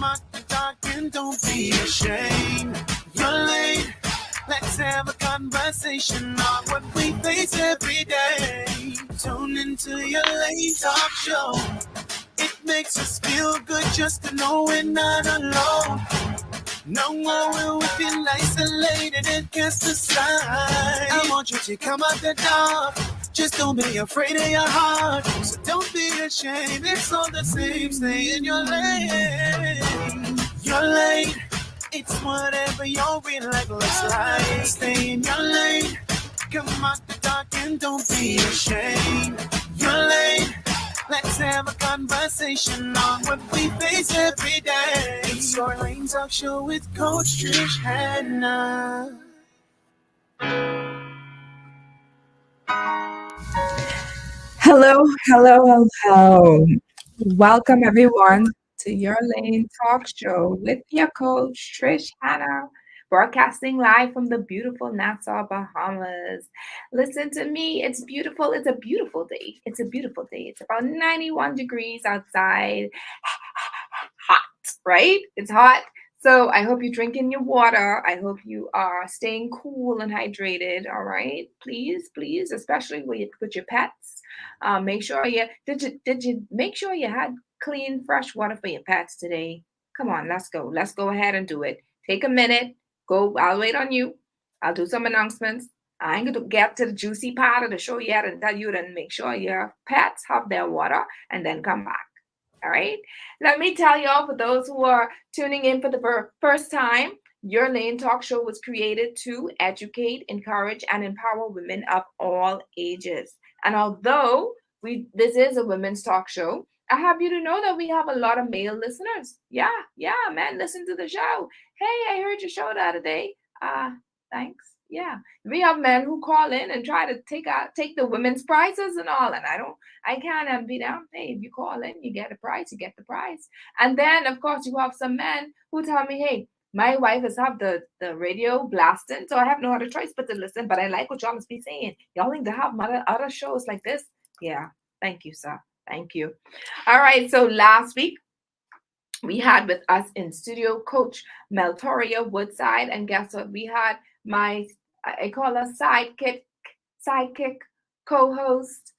Come out the dark and don't be ashamed. You're late. Let's have a conversation on what we face every day. Tune into your late talk show. It makes us feel good just to know we're not alone. No more will we feel isolated and cast aside. I want you to come out the dark. Just don't be afraid of your heart. So don't be ashamed. It's all the same. Stay in your lane. You're late. It's whatever your real life looks like. Stay in your lane. Come out the dark and don't be ashamed. You're late. Let's have a conversation on what we face every day. It's your Lane Talk Show with Coach Trish Hannah. Hello. Welcome everyone to your Lane Talk Show with your coach Trish Hannah, broadcasting live from the beautiful Nassau, Bahamas. Listen to me, it's beautiful. It's a beautiful day. It's about 91 degrees outside. Hot, right? It's hot. So I hope you're drinking your water. I hope you are staying cool and hydrated. All right, please, especially with your pets. Make sure you make sure you had clean, fresh water for your pets today. Come on, let's go. Let's go ahead and do it. Take a minute. Go. I'll wait on you. I'll do some announcements. I ain't gonna get to the juicy part of the show yet and tell you to make sure your pets have their water and then come back. All right. Let me tell y'all, for those who are tuning in for the first time, Your Lane Talk Show was created to educate, encourage, and empower women of all ages. And although this is a women's talk show, I have you to know that we have a lot of male listeners. Yeah, man, listen to the show. Hey, I heard your show the other day. Thanks. Yeah, we have men who call in and try to take the women's prizes and all, and I can't be down. Hey, if you call in, you get a prize, you get the prize. And then, of course, you have some men who tell me, hey, my wife has have the radio blasting, so I have no other choice but to listen. But I like what y'all must be saying. Y'all need to have other shows like this. Yeah, thank you, sir. Thank you. All right, so last week we had with us in studio Coach Meltoria Woodside, and guess what? We had I call her sidekick, co-host,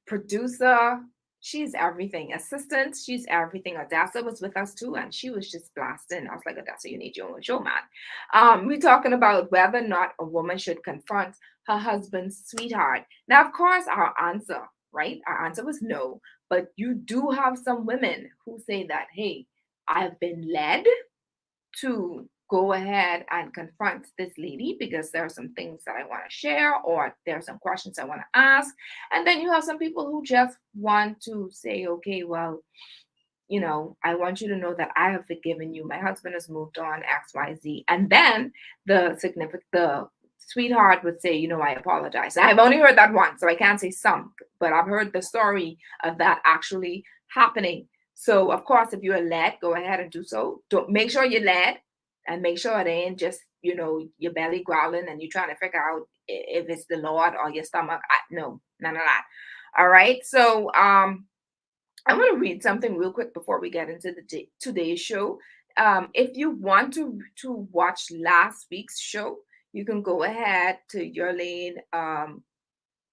producer. She's everything. Assistant, she's everything. Odessa was with us too, and she was just blasting. I was like, Odessa, you need your own show, man. We're talking about whether or not a woman should confront her husband's sweetheart. Now, of course, our answer was no. But you do have some women who say that, hey, I've been led to go ahead and confront this lady because there are some things that I want to share, or there are some questions I want to ask. And then you have some people who just want to say, okay, well, I want you to know that I have forgiven you. My husband has moved on, XYZ. And then the sweetheart would say, I apologize. I've only heard that once, so I can't say some, but I've heard the story of that actually happening. So, of course, if you're led, go ahead and do so. Don't make sure you're led, and make sure it ain't just, your belly growling and you're trying to figure out if it's the Lord or your stomach. No, none of that. All right. So, I'm going to read something real quick before we get into today's show. If you want to watch last week's show, you can go ahead to Your Lane.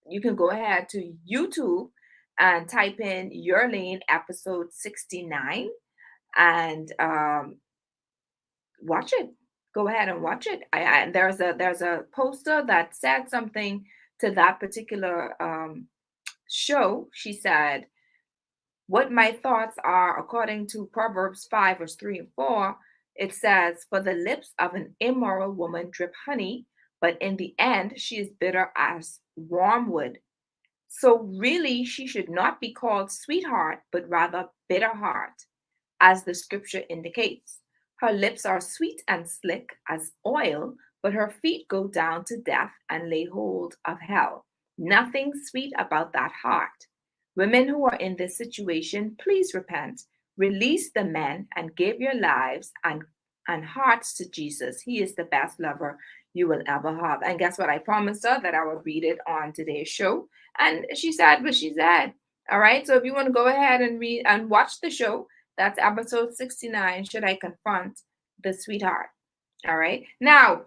You can go ahead to YouTube and type in Your Lane episode 69 and watch it. Go ahead and watch it. There's a poster that said something to that particular show. She said, what my thoughts are according to Proverbs 5, verse 3 and 4. It says, for the lips of an immoral woman drip honey, but in the end, she is bitter as wormwood. So really, she should not be called sweetheart, but rather bitter heart, as the scripture indicates. Her lips are sweet and slick as oil, but her feet go down to death and lay hold of hell. Nothing sweet about that heart. Women who are in this situation, please repent. Release the men and give your lives and hearts to Jesus. He is the best lover you will ever have. And guess what? I promised her that I would read it on today's show. And she said what she said. All right. So if you want to go ahead and read and watch the show, That's episode 69. Should I confront the sweetheart? All right. Now,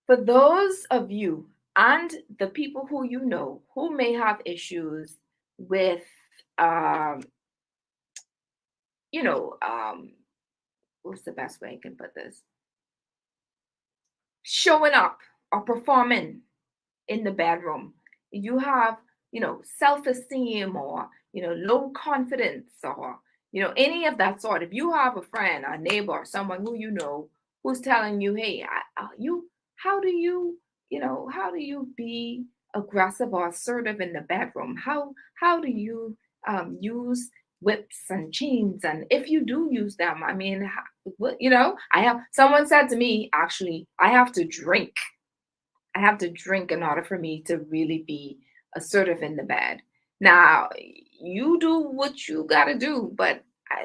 for those of you and the people who you know who may have issues with, um, you know, what's the best way I can put this? Showing up or performing in the bedroom. You have, self-esteem or, low confidence or, any of that sort. If you have a friend, a neighbor, or someone who you know who's telling you, hey, how do you, how do you be aggressive or assertive in the bedroom? How do you use whips and chains? And if you do use them, I mean, what, I have someone said to me, actually, I have to drink in order for me to really be assertive in the bed. Now, you do what you got to do, but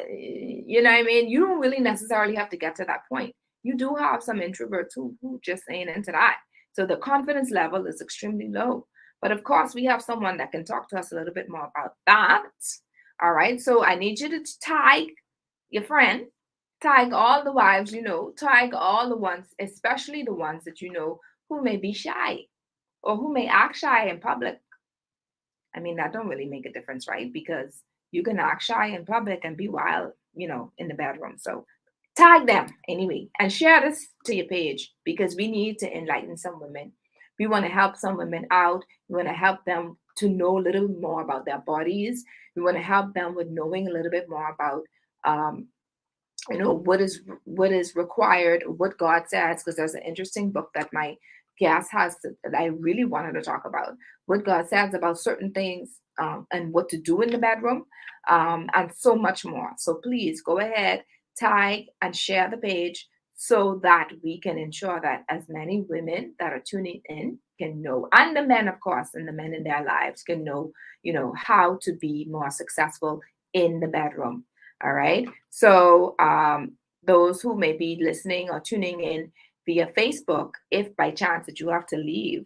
you know what I mean? You don't really necessarily have to get to that point. You do have some introverts who just ain't into that. So the confidence level is extremely low. But of course, we have someone that can talk to us a little bit more about that. All right. So I need you to tag your friend, tag all the wives you know, tag all the ones, especially the ones that you know who may be shy or who may act shy in public. I mean, that don't really make a difference, right? Because you can act shy in public and be wild, in the bedroom. So tag them anyway and share this to your page because we need to enlighten some women. We want to help some women out. We want to help them to know a little bit more about their bodies. We want to help them with knowing a little bit more about um, what is required, what God says, because there's an interesting book that my guest that I really wanted to talk about what God says about certain things, and what to do in the bedroom, and so much more. So please go ahead, tag and share the page so that we can ensure that as many women that are tuning in can know, and the men, of course, and the men in their lives can know, how to be more successful in the bedroom. All right. So, those who may be listening or tuning in via Facebook, if by chance that you have to leave,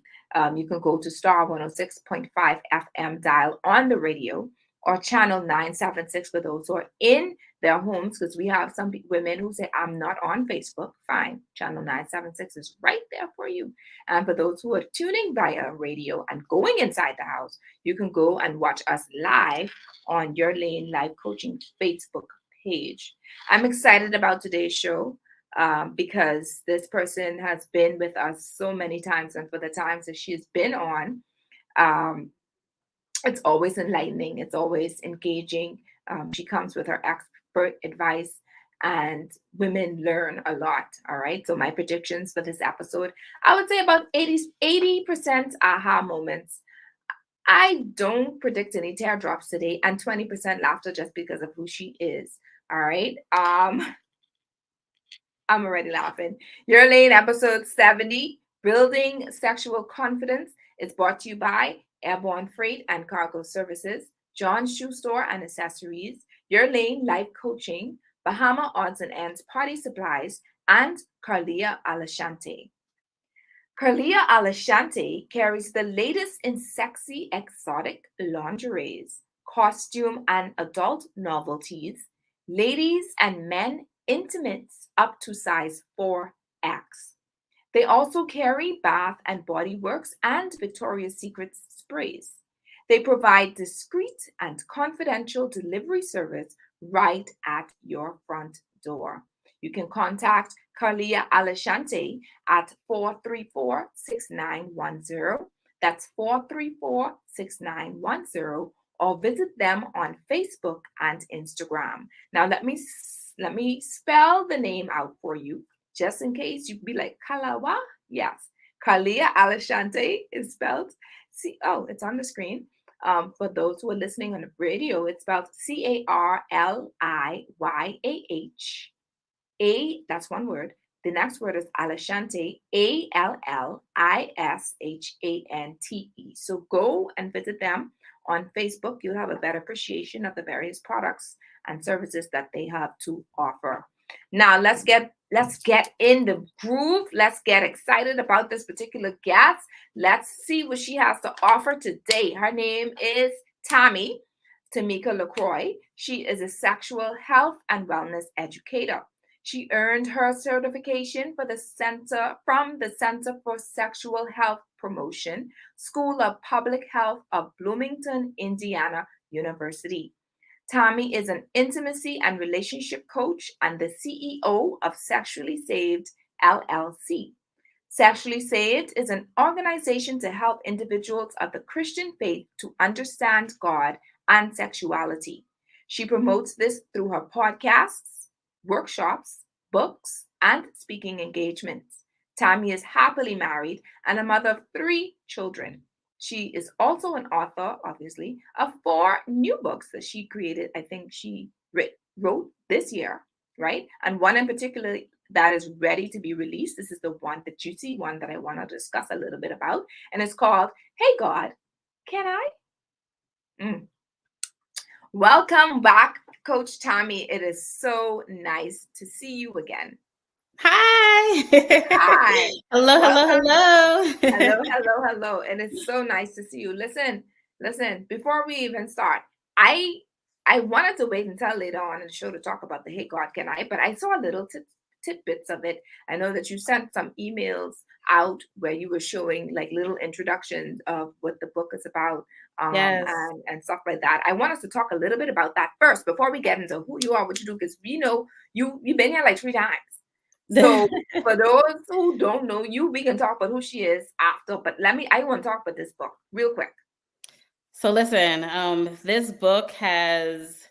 you can go to star 106.5 FM dial on the radio or channel 976 for those who are in their homes, because we have some women who say, I'm not on Facebook. Fine. Channel 976 is right there for you. And for those who are tuning via radio and going inside the house, you can go and watch us live on Your Lane Life Coaching Facebook page. I'm excited about today's show, because this person has been with us so many times, and for the times that she's been on, um, it's always enlightening, it's always engaging. She comes with her expert advice, and women learn a lot. All right. So, my predictions for this episode, I would say about 80% aha moments. I don't predict any teardrops today, and 20% laughter just because of who she is. All right. I'm already laughing. Your Lane, episode 70, Building Sexual Confidence, is brought to you by Airborne Freight and Cargo Services, John's Shoe Store and Accessories, Your Lane Life Coaching, Bahama Odds and Ends Party Supplies, and Carlia Alashante. Carlia Alashante carries the latest in sexy, exotic lingeries, costume and adult novelties, ladies and men intimates up to size 4X. They also carry Bath and Body Works and Victoria's Secret sprays. They provide discreet and confidential delivery service right at your front door. You can contact Carlia Alashante at 434-6910. That's 434-6910, or visit them on Facebook and Instagram. Now let me spell the name out for you, just in case you be like, Kalawa? Yes. Carlia Alashante is spelled it's on the screen. For those who are listening on the radio, it's spelled Carliyah. That's one word. The next word is Alashante, Allishante. So go and visit them on Facebook. You'll have a better appreciation of the various products and services that they have to offer. Now let's get in the groove. Let's get excited about this particular guest. Let's see what she has to offer today. Her name is Tammy. Tamika Lacroix. She is a sexual health and wellness educator. She earned her certification from the Center for Sexual Health Promotion, School of Public Health of Bloomington, Indiana University. Tammy is an intimacy and relationship coach and the CEO of Sexually Saved LLC. Sexually Saved is an organization to help individuals of the Christian faith to understand God and sexuality. She promotes this through her podcasts, workshops, books, and speaking engagements. Tammy is happily married and a mother of three children. She is also an author, obviously, of four new books that she created. I think she wrote this year, right? And one in particular that is ready to be released. This is the one, the juicy one that I want to discuss a little bit about. And it's called Hey God, Can I? Mm. Welcome back, Coach Tammy. It is so nice to see you again. Hi. Hi. Hello, hello, Welcome. hello. Hello. And it's so nice to see you. Listen, before we even start, I wanted to wait until later on in the show to talk about the Hey God Can I, but I saw little tidbits of it. I know that you sent some emails out where you were showing like little introductions of what the book is about, Yes. and stuff like that. I want us to talk a little bit about that first before we get into who you are, what you do, because we know you've been here like 3 times. So for those who don't know you, we can talk about who she is after. But I want to talk about this book real quick. So listen, this book has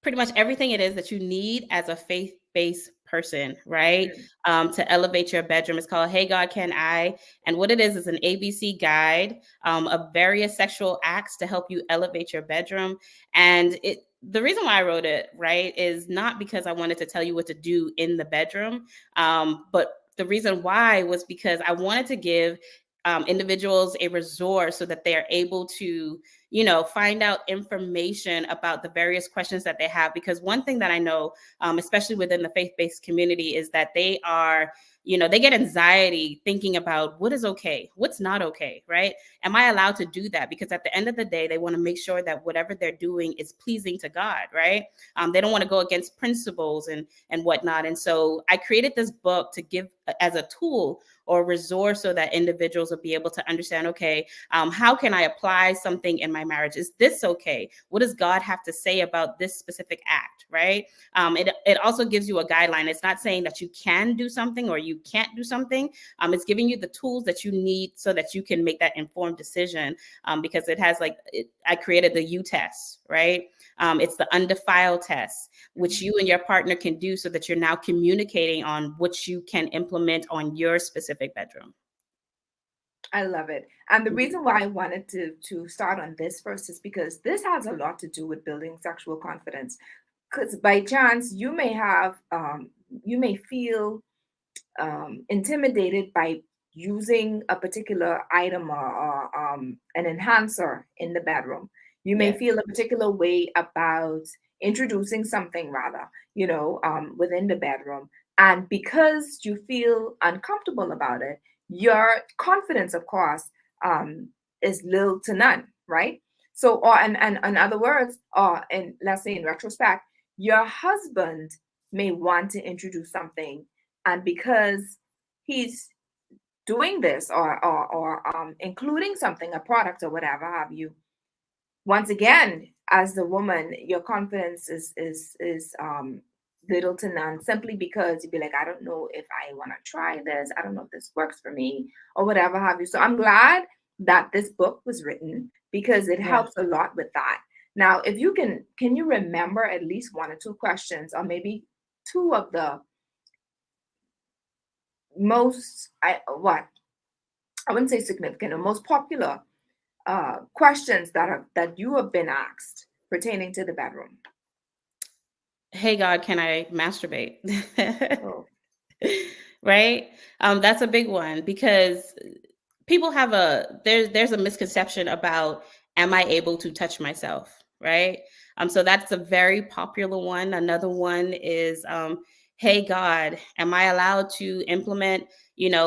pretty much everything it is that you need as a faith-based person, right? Mm. To elevate your bedroom. It's called Hey God Can I? And what it is an ABC guide of various sexual acts to help you elevate your bedroom. And the reason why I wrote it, right, is not because I wanted to tell you what to do in the bedroom, but the reason why was because I wanted to give individuals a resource so that they are able to find out information about the various questions that they have. Because one thing that I know, especially within the faith-based community, is that they are, they get anxiety thinking about what is okay, what's not okay, right? Am I allowed to do that? Because at the end of the day, they want to make sure that whatever they're doing is pleasing to God, right? They don't want to go against principles and whatnot. And so I created this book to give as a tool or resource so that individuals will be able to understand, okay, how can I apply something in my marriage? Is this okay? What does God have to say about this specific act, right? It also gives you a guideline. It's not saying that you can do something or you can't do something. It's giving you the tools that you need so that you can make that informed decision, because it has I created the U test, right? It's the undefiled test, which you and your partner can do so that you're now communicating on what you can implement on your specific bedroom. I love it. And the reason why I wanted to start on this first is because this has a lot to do with building sexual confidence. Because by chance you may feel intimidated by using a particular item or an enhancer in the bedroom. You may Yes. feel a particular way about introducing something, rather, within the bedroom. And because you feel uncomfortable about it, your confidence, of course, is little to none, right? So, or and in other words, or in let's say in retrospect, your husband may want to introduce something, and because he's doing this or including something, a product or whatever have you, once again, as the woman, your confidence is little to none, simply because you'd be like, I don't know if I want to try this, I don't know if this works for me or whatever have you. So I'm glad that this book was written because it Yeah. helps a lot with that. Now, if you can you remember at least one or two questions, or maybe two of the most I wouldn't say significant or most popular questions that you have been asked pertaining to the bedroom? Hey God, can I masturbate? Oh, Right? That's a big one because people have there's a misconception about, am I able to touch myself, right? So that's a very popular one. Another one is, hey God, am I allowed to implement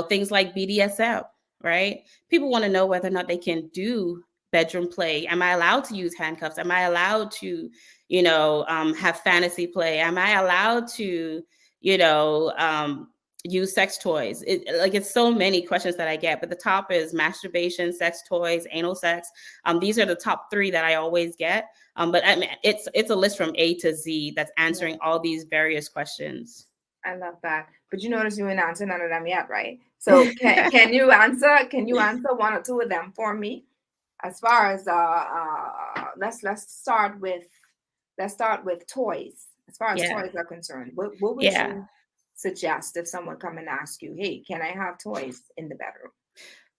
things like BDSM, right? People want to know whether or not they can do bedroom play? Am I allowed to use handcuffs? Am I allowed to, have fantasy play? Am I allowed to, you know, use sex toys? It's so many questions that I get, but the top is masturbation, sex toys, anal sex. These are the top three that I always get. But I mean, it's a list from A to Z that's answering all these various questions. I love that. But you notice you ain't answered none of them yet, right? So can you answer one or two of them for me? As far as let's start with toys. As far as toys are concerned, what would you suggest if someone come and ask you, hey, can I have toys in the bedroom?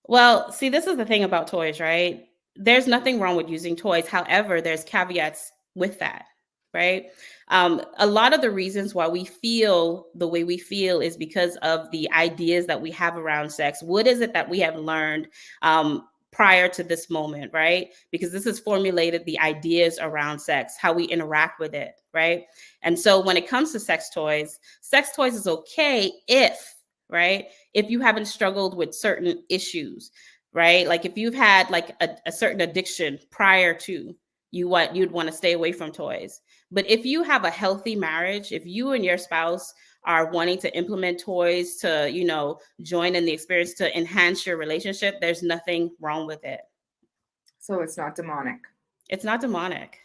Well, see, this is the thing about toys, right? There's nothing wrong with using toys. However, there's caveats with that, right? A lot of the reasons why we feel the way we feel is because of the ideas that we have around sex. What is it that we have learned prior to this moment, right? Because this has formulated the ideas around sex, how we interact with it, right? And so when it comes to sex toys is okay if you haven't struggled with certain issues, right? Like if you've had like a certain addiction prior to you'd want to stay away from toys. But if you have a healthy marriage, if you and your spouse are wanting to implement toys to, join in the experience to enhance your relationship, there's nothing wrong with it. So it's not demonic. It's not demonic.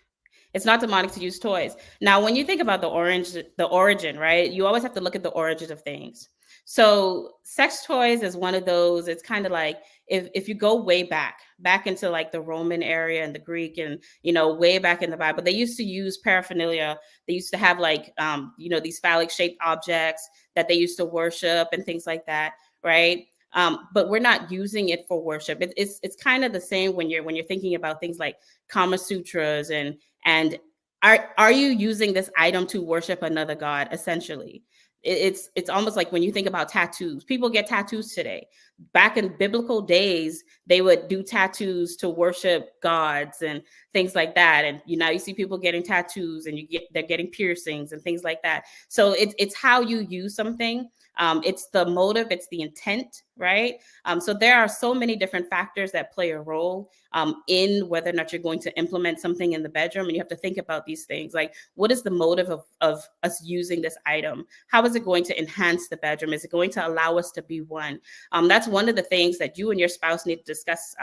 It's not demonic to use toys. Now, when you think about the origin, right? You always have to look at the origin of things. So sex toys is one of those, it's kind of like if you go way back into like the Roman area and the Greek and, way back in the Bible, they used to use paraphernalia. They used to have like, these phallic shaped objects that they used to worship and things like that. Right. But we're not using it for worship. It's kind of the same when you're thinking about things like Kama Sutras and are you using this item to worship another god? Essentially, it's almost like when you think about tattoos. People get tattoos today. Back in biblical days, they would do tattoos to worship gods and things like that. And you see people getting tattoos and they're getting piercings and things like that. So it's how you use something. It's the motive, it's the intent, right? So there are so many different factors that play a role in whether or not you're going to implement something in the bedroom. And you have to think about these things. Like, what is the motive of us using this item? How is it going to enhance the bedroom? Is it going to allow us to be one? That's one of the things that you and your spouse need to discuss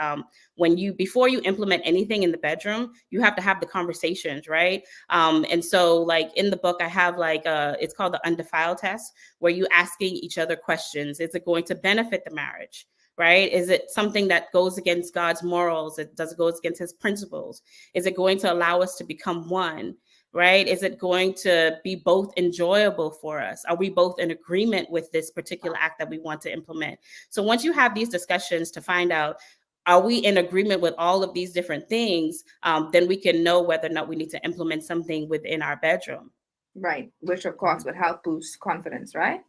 before you implement anything in the bedroom. You have to have the conversations, right? And so like in the book, I have it's called the undefiled test, where you asking each other questions. Is it going to benefit the marriage? Right? Is it something that goes against God's morals? Does it go against his principles? Is it going to allow us to become one? Right? Is it going to be both enjoyable for us? Are we both in agreement with this particular act that we want to implement? So once you have these discussions to find out, are we in agreement with all of these different things? Then we can know whether or not we need to implement something within our bedroom. Right. Which of course would help boost confidence, right?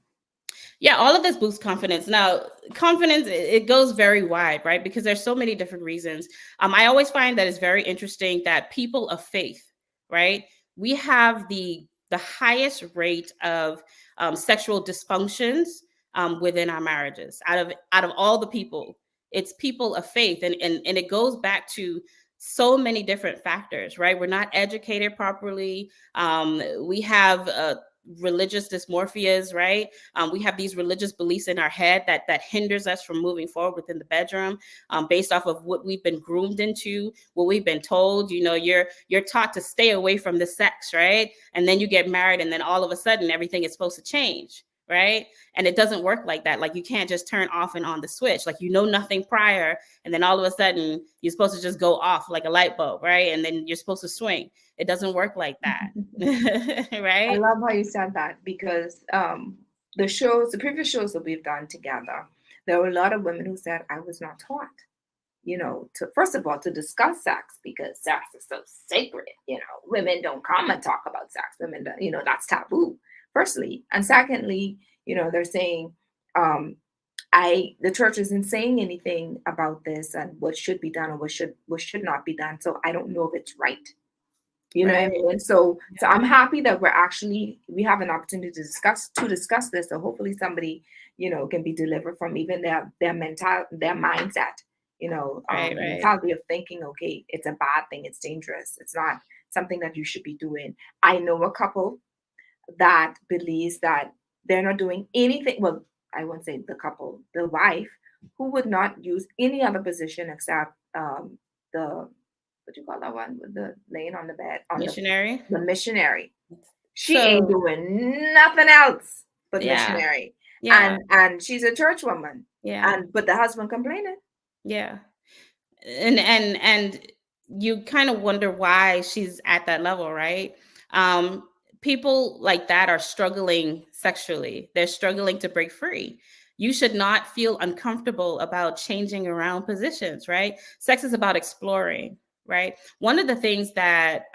Yeah, all of this boosts confidence. Now, confidence, it goes very wide, right? Because there's so many different reasons. I always find that it's very interesting that people of faith, right? We have the highest rate of sexual dysfunctions within our marriages. Out of all the people, it's people of faith, and it goes back to so many different factors, right? We're not educated properly. We have religious dysmorphias, right? We have these religious beliefs in our head that hinders us from moving forward within the bedroom, based off of what we've been groomed into, what we've been told. You're taught to stay away from the sex, right? And then you get married, and then all of a sudden everything is supposed to change, right? And it doesn't work like that. Like, you can't just turn off and on the switch. Like, nothing prior, and then all of a sudden you're supposed to just go off like a light bulb, right? And then you're supposed to swing. It doesn't work like that. Right? I love how you said that, because the previous shows that we've done together, there were a lot of women who said, I was not taught, first of all, to discuss sex, because sex is so sacred. Women don't come and talk about sex. Women, that's taboo, firstly. And secondly, they're saying, the church isn't saying anything about this and what should be done or what should not be done. So I don't know if it's right. You know what I mean? And so I'm happy that we have an opportunity to discuss this. So hopefully somebody, can be delivered from even their mindset, Right, right. mentality of thinking, okay, it's a bad thing, it's dangerous, it's not something that you should be doing. I know a couple that believes that they're not doing anything. Well, I won't say the couple, the wife, who would not use any other position except the what do you call that one with the laying on the bed on Missionary. the missionary. She ain't So doing nothing else but yeah, missionary, yeah, and she's a church woman, yeah, and but the husband complaining. yeah. And you kind of wonder why she's at that level, right? um People like that are struggling sexually, they're struggling to break free. You should not feel uncomfortable about changing around positions, right? Sex is about exploring, right? One of the things that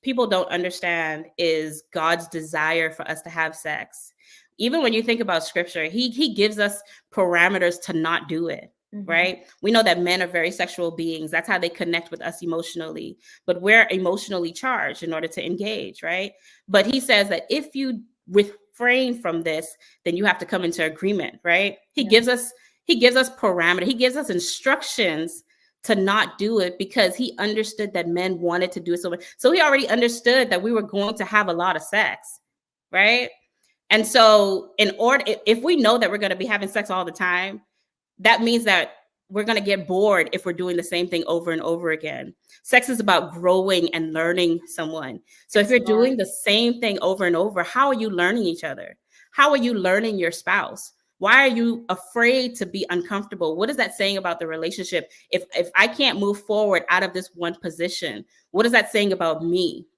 people don't understand is God's desire for us to have sex. Even when you think about scripture, he gives us parameters to not do it. Right? We know that men are very sexual beings. That's how they connect with us emotionally. But we're emotionally charged in order to engage, right? But he says that if you refrain from this, then you have to come into agreement, right? He gives us parameter. He gives us instructions to not do it because he understood that men wanted to do it so much. So he already understood that we were going to have a lot of sex, right? And so in order, if we know that we're going to be having sex all the time, that means that we're going to get bored if we're doing the same thing over and over again. Sex is about growing and learning someone. So if you're doing the same thing over and over, how are you learning each other? How are you learning your spouse? Why are you afraid to be uncomfortable? What is that saying about the relationship? If I can't move forward out of this one position, what is that saying about me?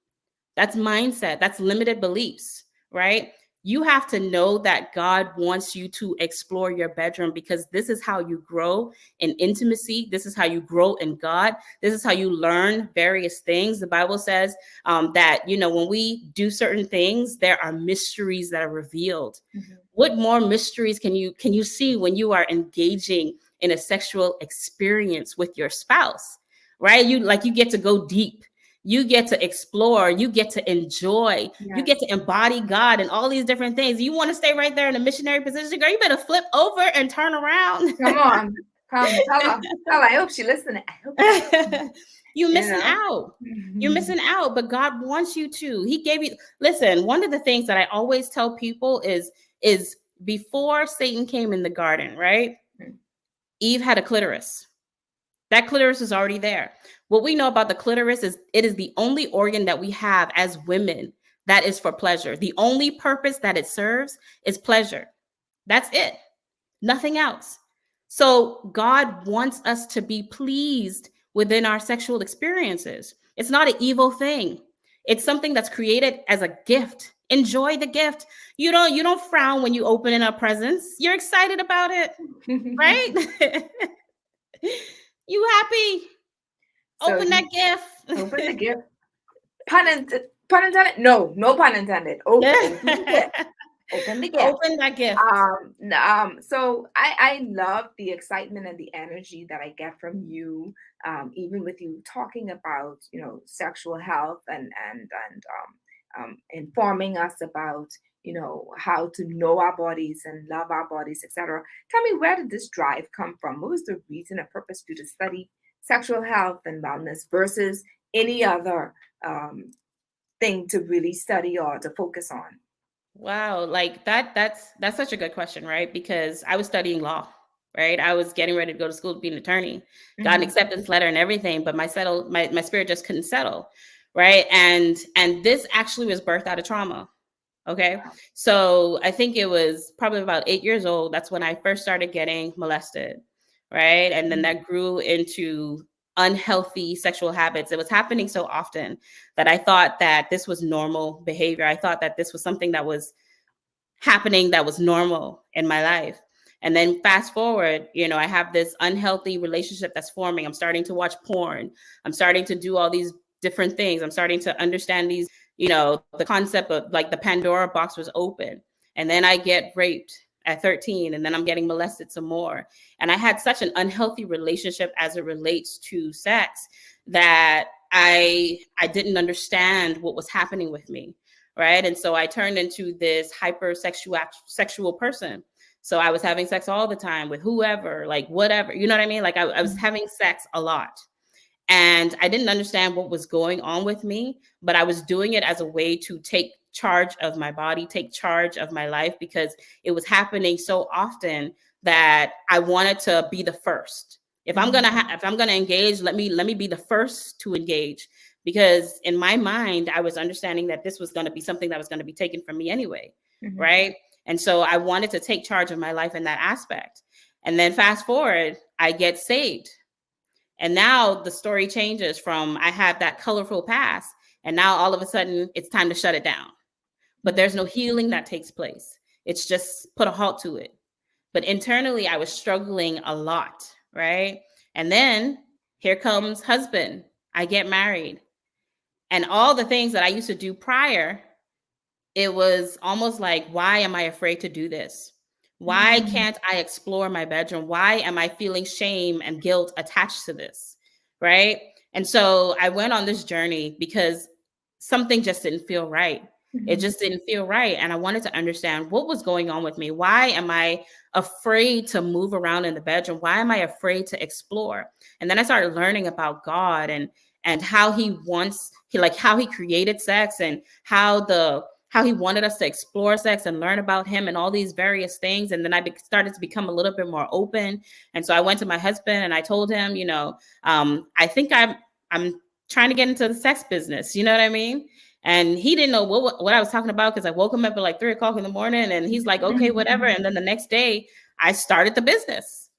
That's mindset. That's limited beliefs, right? You have to know that God wants you to explore your bedroom because this is how you grow in intimacy. This is how you grow in God. This is how you learn various things. The Bible says that, when we do certain things, there are mysteries that are revealed. What more mysteries can you see when you are engaging in a sexual experience with your spouse, right? You get to go deep. You get to explore, you get to enjoy, you get to embody God and all these different things. You want to stay right there in a missionary position, girl, you better flip over and turn around. Come on, tell her. I hope she listening. I hope You're missing out. You're missing out, but God wants you to. He gave you, listen, one of the things that I always tell people is before Satan came in the garden, right? Eve had a clitoris. That clitoris is already there. What we know about the clitoris is it is the only organ that we have as women that is for pleasure. The only purpose that it serves is pleasure. That's it. Nothing else. So God wants us to be pleased within our sexual experiences. It's not an evil thing. It's something that's created as a gift. Enjoy the gift. You don't frown when you open in a presents. You're excited about it, right? You happy? So Open that gift. open the gift. Pun intended? No pun intended. Open the gift. Open the gift. Open that gift. So I love the excitement and the energy that I get from you, even with you talking about sexual health and informing us about how to know our bodies and love our bodies, etc. Tell me, where did this drive come from? What was the reason and purpose for you to study sexual health and wellness versus any other thing to really study or to focus on? Wow, like that's such a good question, right? Because I was studying law, right? I was getting ready to go to school to be an attorney. Got an acceptance letter and everything, but my spirit just couldn't settle, right? And this actually was birthed out of trauma. Okay. So I think it was probably about 8 years old. That's when I first started getting molested. Right. And then that grew into unhealthy sexual habits. It was happening so often that I thought that this was normal behavior. I thought that this was something that was happening that was normal in my life. And then fast forward, I have this unhealthy relationship that's forming. I'm starting to watch porn. I'm starting to do all these different things. I'm starting to understand these, the concept of like the Pandora box was open. And then I get raped at 13, and then I'm getting molested some more. And I had such an unhealthy relationship as it relates to sex that I didn't understand what was happening with me. Right. And so I turned into this hypersexual sexual person. So I was having sex all the time with whoever, like whatever, you know what I mean? Like I was having sex a lot. And I didn't understand what was going on with me, but I was doing it as a way to take charge of my body, take charge of my life, because it was happening so often that I wanted to be the first. If I'm gonna engage, let me be the first to engage, because in my mind I was understanding that this was going to be something that was going to be taken from me anyway, right? And so I wanted to take charge of my life in that aspect. And then fast forward, I get saved. And now the story changes from I have that colorful past, and now all of a sudden it's time to shut it down. But there's no healing that takes place. It's just put a halt to it. But internally, I was struggling a lot, right? And then here comes husband. I get married. And all the things that I used to do prior, it was almost like, why am I afraid to do this? Why can't I explore my bedroom? Why am I feeling shame and guilt attached to this? Right. And so I went on this journey because something just didn't feel right. It just didn't feel right. And I wanted to understand what was going on with me. Why am I afraid to move around in the bedroom? Why am I afraid to explore? And then I started learning about God and how how he created sex, and how he wanted us to explore sex and learn about him and all these various things. And then I started to become a little bit more open. And so I went to my husband and I told him, I think I'm trying to get into the sex business. You know what I mean? And he didn't know what I was talking about, because I woke him up at like 3 o'clock in the morning, and he's like, okay, whatever. And then the next day I started the business.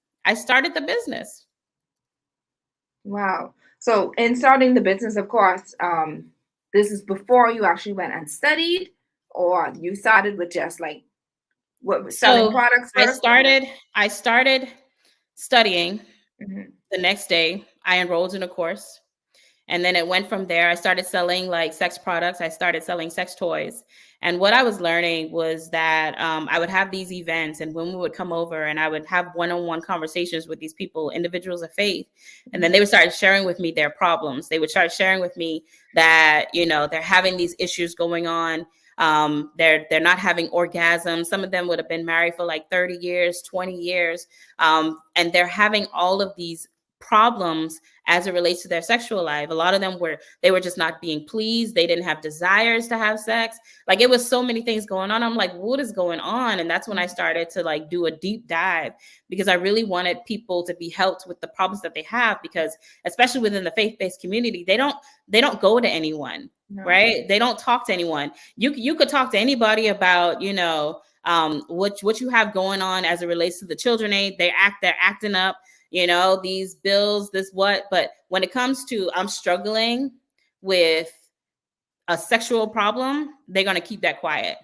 Wow. So in starting the business, of course, this is before you actually went and studied, or you started with just like selling So products I first? started studying. Mhm. The next day I enrolled in a course. And then it went from there. I started selling like sex products. I started selling sex toys. And what I was learning was that I would have these events, and when we would come over and I would have one-on-one conversations with these people, individuals of faith, and then they would start sharing with me their problems. They would start sharing with me that, they're having these issues going on. They're not having orgasms. Some of them would have been married for like 30 years, 20 years. And they're having all of these problems as it relates to their sexual life. A lot of them were just not being pleased. They didn't have desires to have sex. Like, it was so many things going on. I'm like, what is going on? And that's when I started to like do a deep dive, because I really wanted people to be helped with the problems that they have, because especially within the faith-based community, they don't go to anyone. No. Right? They don't talk to anyone. You could talk to anybody about, what you have going on as it relates to the children aid. They're acting up, these bills, but when it comes to I'm struggling with a sexual problem, they're going to keep that quiet.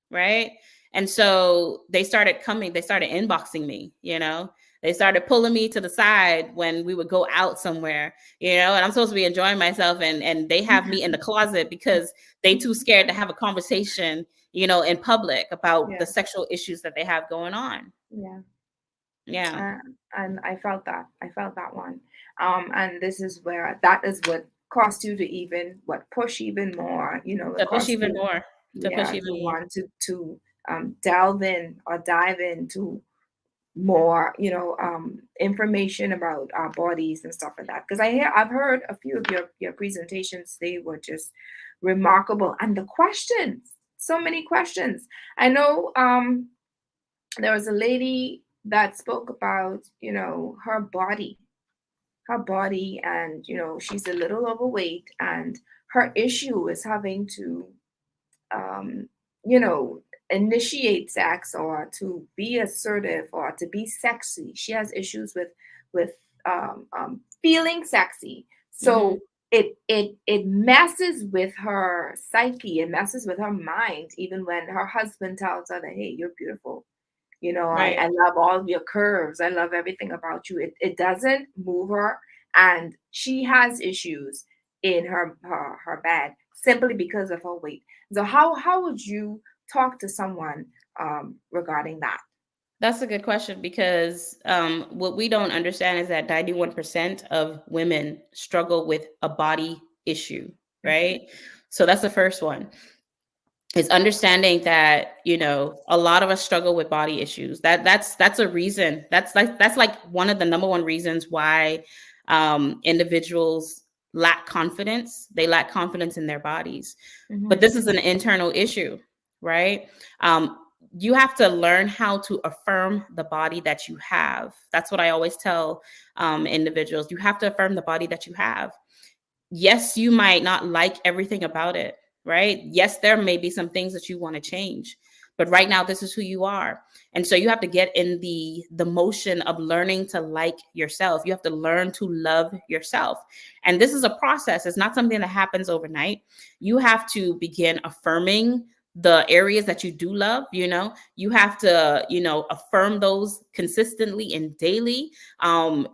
Right. And so they started inboxing me, they started pulling me to the side when we would go out somewhere, and I'm supposed to be enjoying myself. And they have me in the closet because they too scared to have a conversation, in public about the sexual issues that they have going on. Yeah. Yeah. And I felt that. One. And this is that is what caused you to push even more, To push even more. Want to delve in or dive into more, information about our bodies and stuff like that. Because I've heard a few of your presentations. They were just remarkable. And the questions, so many questions. I know there was a lady that spoke about, her body, and, she's a little overweight, and her issue is having to, you know, initiate sex, or to be assertive, or to be sexy. She has issues with feeling sexy. So it messes with her psyche. It messes with her mind, even when her husband tells her that, hey, you're beautiful. Right. I love all of your curves. I love everything about you. It doesn't move her. And she has issues in her bed simply because of her weight. So how would you talk to someone regarding that? That's a good question, because what we don't understand is that 91% of women struggle with a body issue, right? So that's the first one. is understanding that, a lot of us struggle with body issues. That's a reason. That's like one of the number one reasons why individuals lack confidence. They lack confidence in their bodies. But this is an internal issue, right? You have to learn how to affirm the body that you have. That's what I always tell individuals. You have to affirm the body that you have. Yes, you might not like everything about it, right? Yes, there may be some things that you want to change, but right now this is who you are. And so you have to get in the motion of learning to like yourself. You have to learn to love yourself. And this is a process. It's not something that happens overnight. You have to begin affirming the areas that you do love. You have to affirm those consistently and daily.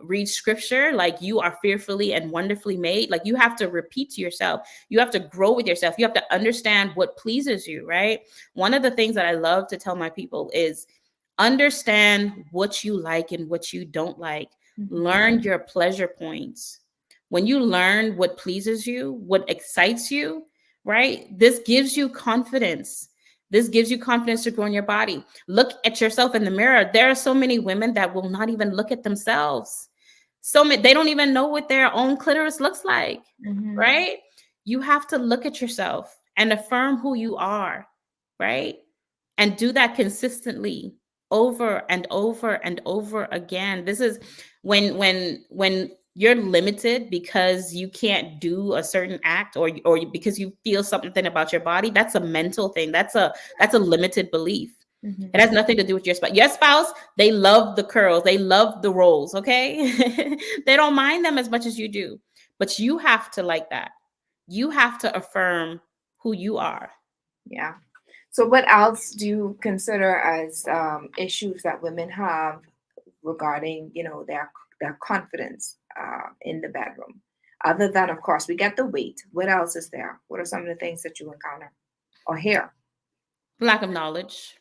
Read scripture, like you are fearfully and wonderfully made. Like you have to repeat to yourself. You have to grow with yourself. You have to understand what pleases you, right? One of the things that I love to tell my people is understand what you like and what you don't like. Learn your pleasure points. When you learn what pleases you, what excites you, right? This gives you confidence. This gives you confidence to grow in your body. Look at yourself in the mirror. There are so many women that will not even look at themselves. So many, they don't even know what their own clitoris looks like, right? You have to look at yourself and affirm who you are, right? And do that consistently over and over and over again. This is when you're limited because you can't do a certain act, or because you feel something about your body. That's a mental thing. That's a limited belief. It has nothing to do with your spouse. Your spouse, they love the curls, they love the rolls, okay? They don't mind them as much as you do. But you have to like that. You have to affirm who you are. Yeah. So, what else do you consider as issues that women have regarding, their confidence in the bedroom? Other than, of course, we get the weight. What else is there? What are some of the things that you encounter or hear? Lack of knowledge,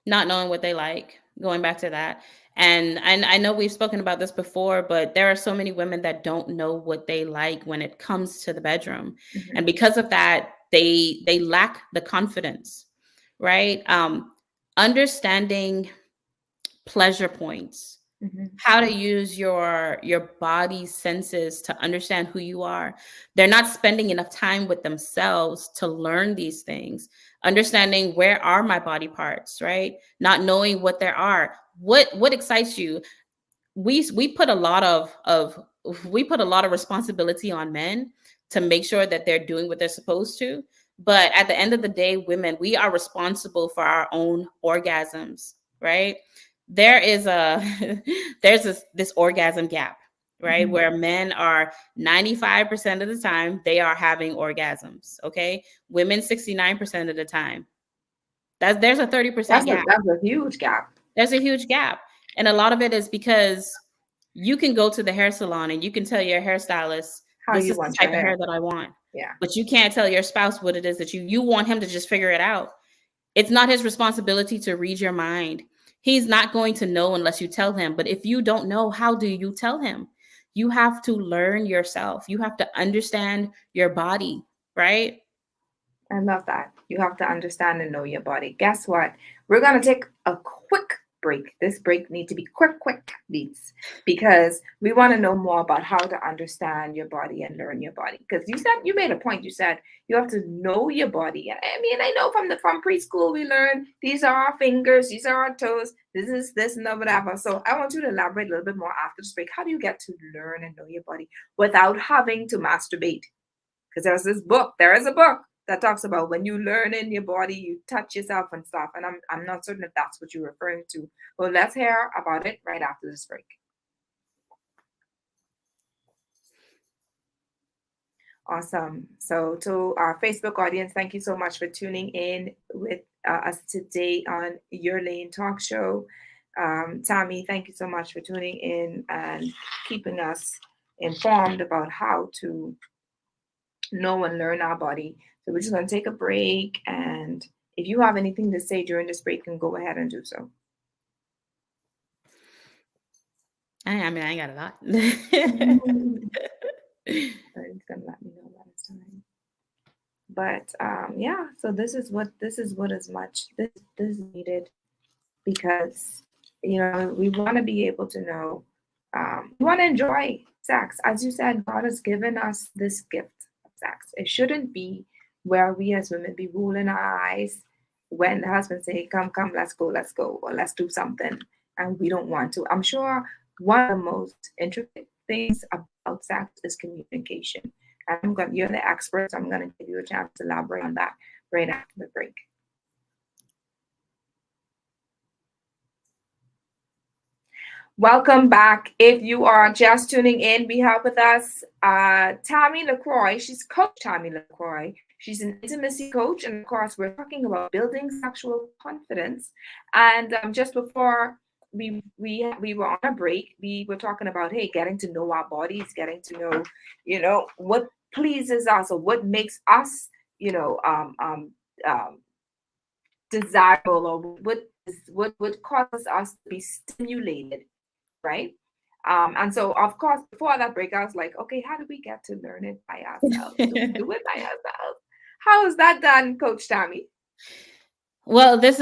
not knowing what they like, going back to that. And I know we've spoken about this before, but there are so many women that don't know what they like when it comes to the bedroom. And because of that, they lack the confidence, right? Understanding pleasure points, how to use your body senses to understand who you are. They're not spending enough time with themselves to learn these things. Understanding, where are my body parts, right? Not knowing what there are. What excites you? We put a lot of we put a lot of responsibility on men to make sure that they're doing what they're supposed to. But at the end of the day, women, we are responsible for our own orgasms, right? There is there's this orgasm gap, right? Where men are 95% of the time they are having orgasms, okay? Women 69% of the time. There's a 30% gap. That's a huge gap. There's a huge gap. And a lot of it is because you can go to the hair salon and you can tell your hairstylist, How this you is the want your type of hair. hair that I want. Yeah. But you can't tell your spouse what it is that you want him to just figure it out. It's not his responsibility to read your mind. He's not going to know unless you tell him. But if you don't know, how do you tell him? You have to learn yourself. You have to understand your body, right? I love that. You have to understand and know your body. Guess what? We're going to take a quick break. This break needs to be quick beats, because we want to know more about how to understand your body and learn your body. Because you made a point. You said you have to know your body. And I mean, I know from preschool we learn these are our fingers, these are our toes, this is this and whatever. So I want you to elaborate a little bit more after this break. How do you get to learn and know your body without having to masturbate? Because there is a book that talks about when you learn in your body, you touch yourself and stuff. And I'm not certain if that's what you're referring to. Well, let's hear about it right after this break. Awesome. So to our Facebook audience, thank you so much for tuning in with us today on Your Lane Talk Show. Tammy, thank you so much for tuning in and keeping us informed about how to know and learn our body. So we're just going to take a break. And if you have anything to say during this break, you can go ahead and do so. I mean, I ain't got a lot. It's going to let me know that it's time. But yeah, so this is what this is needed because we want to be able to know, we want to enjoy sex. As you said, God has given us this gift of sex. It shouldn't be where we as women be rolling our eyes when the husband say, come, let's go, or let's do something, and we don't want to. I'm sure one of the most intricate things about sex is communication. And you're the expert, so I'm gonna give you a chance to elaborate on that right after the break. Welcome back. If you are just tuning in, we have with us Tammy Lacroix. She's Coach Tammy Lacroix. She's an intimacy coach, and of course, we're talking about building sexual confidence. And just before we were on a break, we were talking about, hey, getting to know our bodies, getting to know, what pleases us or what makes us, um, desirable, or what causes us to be stimulated, right? And so, of course, before that break, I was like, okay, how do we get to learn it by ourselves? Do we do it by ourselves? How is that done, Coach Tammy? Well, this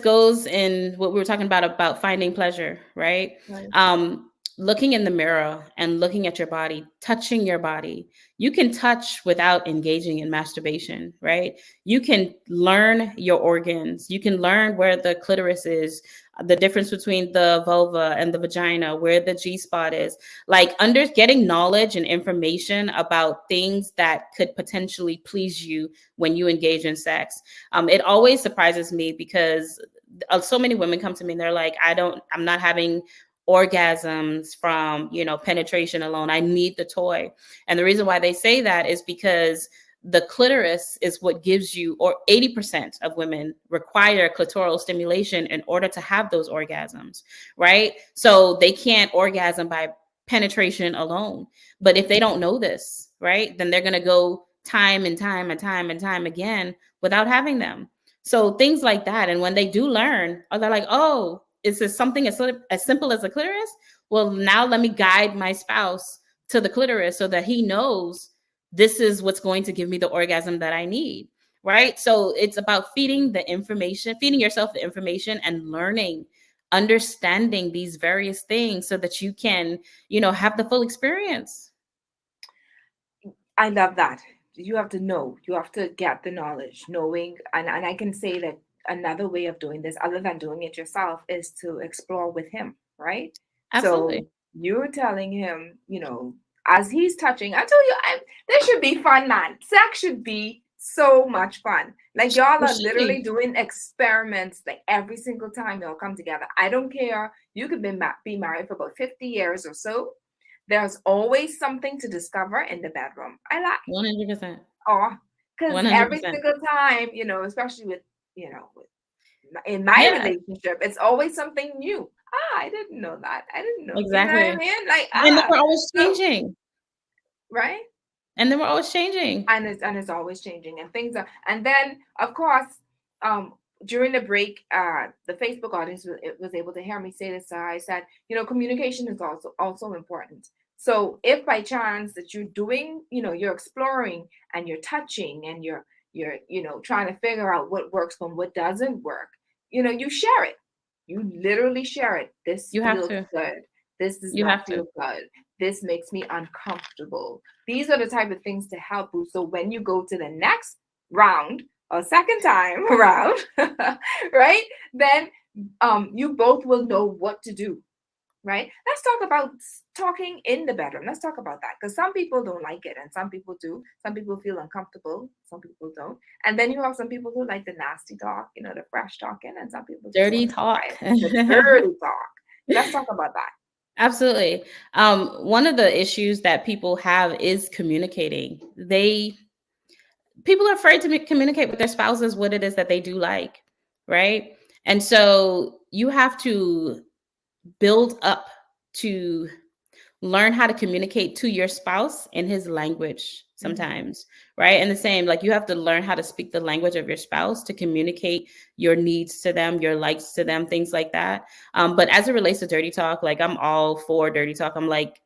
goes in what we were talking about finding pleasure, right? Right. Looking in the mirror and looking at your body, touching your body. You can touch without engaging in masturbation, right? You can learn your organs. You can learn where the clitoris is, the difference between the vulva and the vagina, where the G spot is. Like getting knowledge and information about things that could potentially please you when you engage in sex. It always surprises me because so many women come to me and they're like, I'm not having orgasms from, penetration alone. I need the toy. And the reason why they say that is because the clitoris is what gives you, or 80% of women require clitoral stimulation in order to have those orgasms, right? So they can't orgasm by penetration alone. But if they don't know this, right, then they're going to go time and time and time and time again without having them. So things like that. And when they do learn, they're like, oh, is this something as simple as a clitoris? Well, now let me guide my spouse to the clitoris so that he knows this is what's going to give me the orgasm that I need, right? So it's about feeding yourself the information and learning, understanding these various things so that you can, have the full experience. I love that. You have to know, you have to get the knowledge, knowing, and I can say that another way of doing this, other than doing it yourself, is to explore with him, right? Absolutely. So you're telling him, as he's touching, I told you, this should be fun, man. Sex should be so much fun. Like y'all are literally doing experiments like every single time y'all come together. I don't care. You could be married for about 50 years or so. There's always something to discover in the bedroom. I like 100%. oh, because every 100%. single time, especially in my relationship, it's always something new. I didn't know that. I didn't know. Exactly. You know what I mean? Like and then we're always changing. Right? And then we're always changing. And it's always changing. And then of course, during the break, the Facebook audience was able to hear me say this. So I said, communication is also important. So if by chance that you're doing, you're exploring and you're touching and you're trying to figure out what works and what doesn't work, you share it. You literally share it. This feels good. This does not feel good. This makes me uncomfortable. These are the type of things to help you. So when you go to the next round or second time around, right, then you both will know what to do. Right? Let's talk about talking in the bedroom. Let's talk about that, because some people don't like it and some people do. Some people feel uncomfortable, some people don't. And then you have some people who like the nasty talk, the fresh talking, and some people dirty talk. The dirty talk. Let's talk about that. Absolutely. One of the issues that people have is communicating. People are afraid to communicate with their spouses what it is that they do like, right? And so you have to build up to learn how to communicate to your spouse in his language sometimes, right? And the same, like you have to learn how to speak the language of your spouse to communicate your needs to them, your likes to them, things like that. But as it relates to dirty talk, like I'm all for dirty talk. I'm like,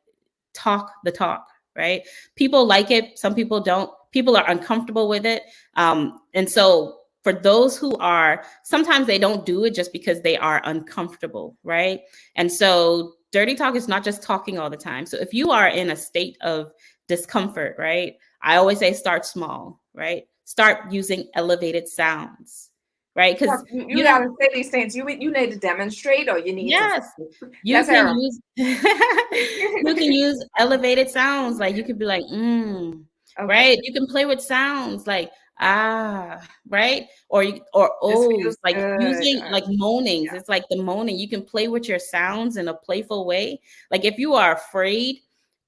talk the talk, right? People like it. Some people don't. people are uncomfortable with it. And so for those who are, sometimes they don't do it just because they are uncomfortable, right? And so dirty talk is not just talking all the time. So if you are in a state of discomfort, right? I always say start small, right? Start using elevated sounds, right? Because You you gotta don't, say these things. You need to demonstrate, or you need to. yes, you Let's can hear 'em. use you can use elevated sounds. Like you could be like, Okay, right? You can play with sounds like right? Or this ohs, feels like good. using like moanings. Yeah. It's like the moaning. You can play with your sounds in a playful way. Like if you are afraid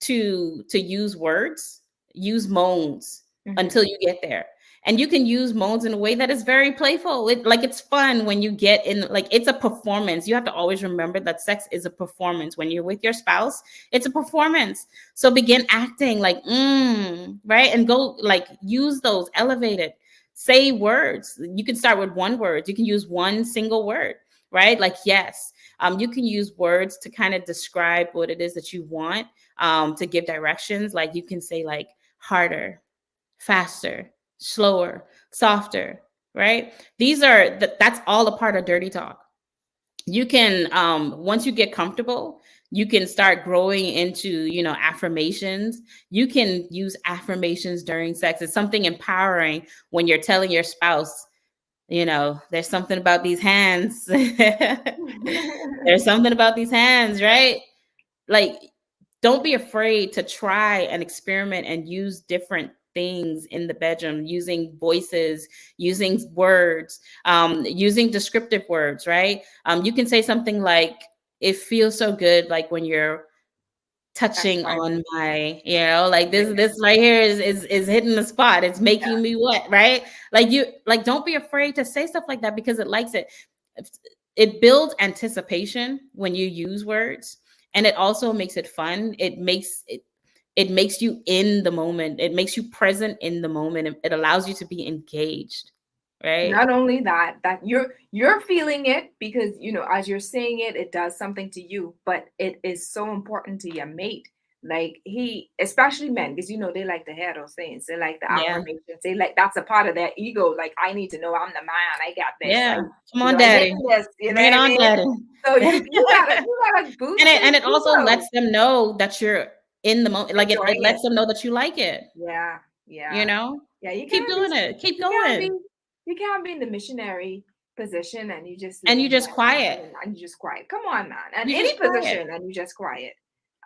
to use words, use moans Mhm. until you get there. And you can use moans in a way that is very playful. It's fun when you get in, like it's a performance. You have to always remember that sex is a performance. When you're with your spouse, it's a performance. So begin acting like right, and go like use those elevated, say words. You can start with one word. You can use one single word, right? Like yes. You can use words to kind of describe what it is that you want, to give directions. Like you can say like harder, faster, slower, softer, right? That's all a part of dirty talk. You can, once you get comfortable, you can start growing into, affirmations. You can use affirmations during sex. It's something empowering when you're telling your spouse, there's something about these hands. There's something about these hands, right? Like, don't be afraid to try and experiment and use different things in the bedroom, using voices, using words, using descriptive words, right? You can say something like, it feels so good, like when you're That's touching right. on my, like Yeah. this right here is hitting the spot. It's making me wet, right? Like don't be afraid to say stuff like that, because it likes it. It builds anticipation when you use words, and it also makes it fun. It makes you in the moment. It makes you present in the moment. It allows you to be engaged, right? Not only that, that you're feeling it because as you're saying it, it does something to you, but it is so important to your mate. Like especially men, because they like to hear those things. They like the Yeah. affirmations. They like that's a part of their ego. Like I need to know I'm the man. I got this. Yeah. Come on, I hit daddy. this. You know Bring it what I on, mean? daddy. So you gotta boost And his it also ego. lets them know that you're in the moment. Like it Enjoying it. lets them know that you like it, Yeah, you yeah, know? yeah. Keep doing it. Keep You can't be going. you can't be in the missionary position and you just And you laying just there quiet. and you just quiet. Come on, man. And You any just quiet. position and you just quiet.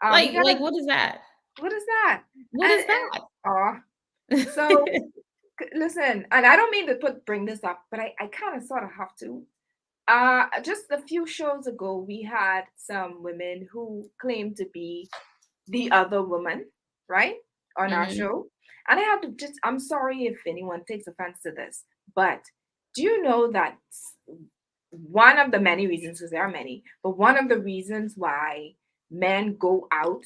You Like gotta. what is that? What is that? What is And that? oh, so listen. And I don't mean to bring this up, but I kind of sort of have to. Just a few shows ago, we had some women who claimed to be the other woman, right, on our Mhm. show. And I have to I'm sorry if anyone takes offense to this, but do you know that one of the many reasons, because there are many, but one of the reasons why men go out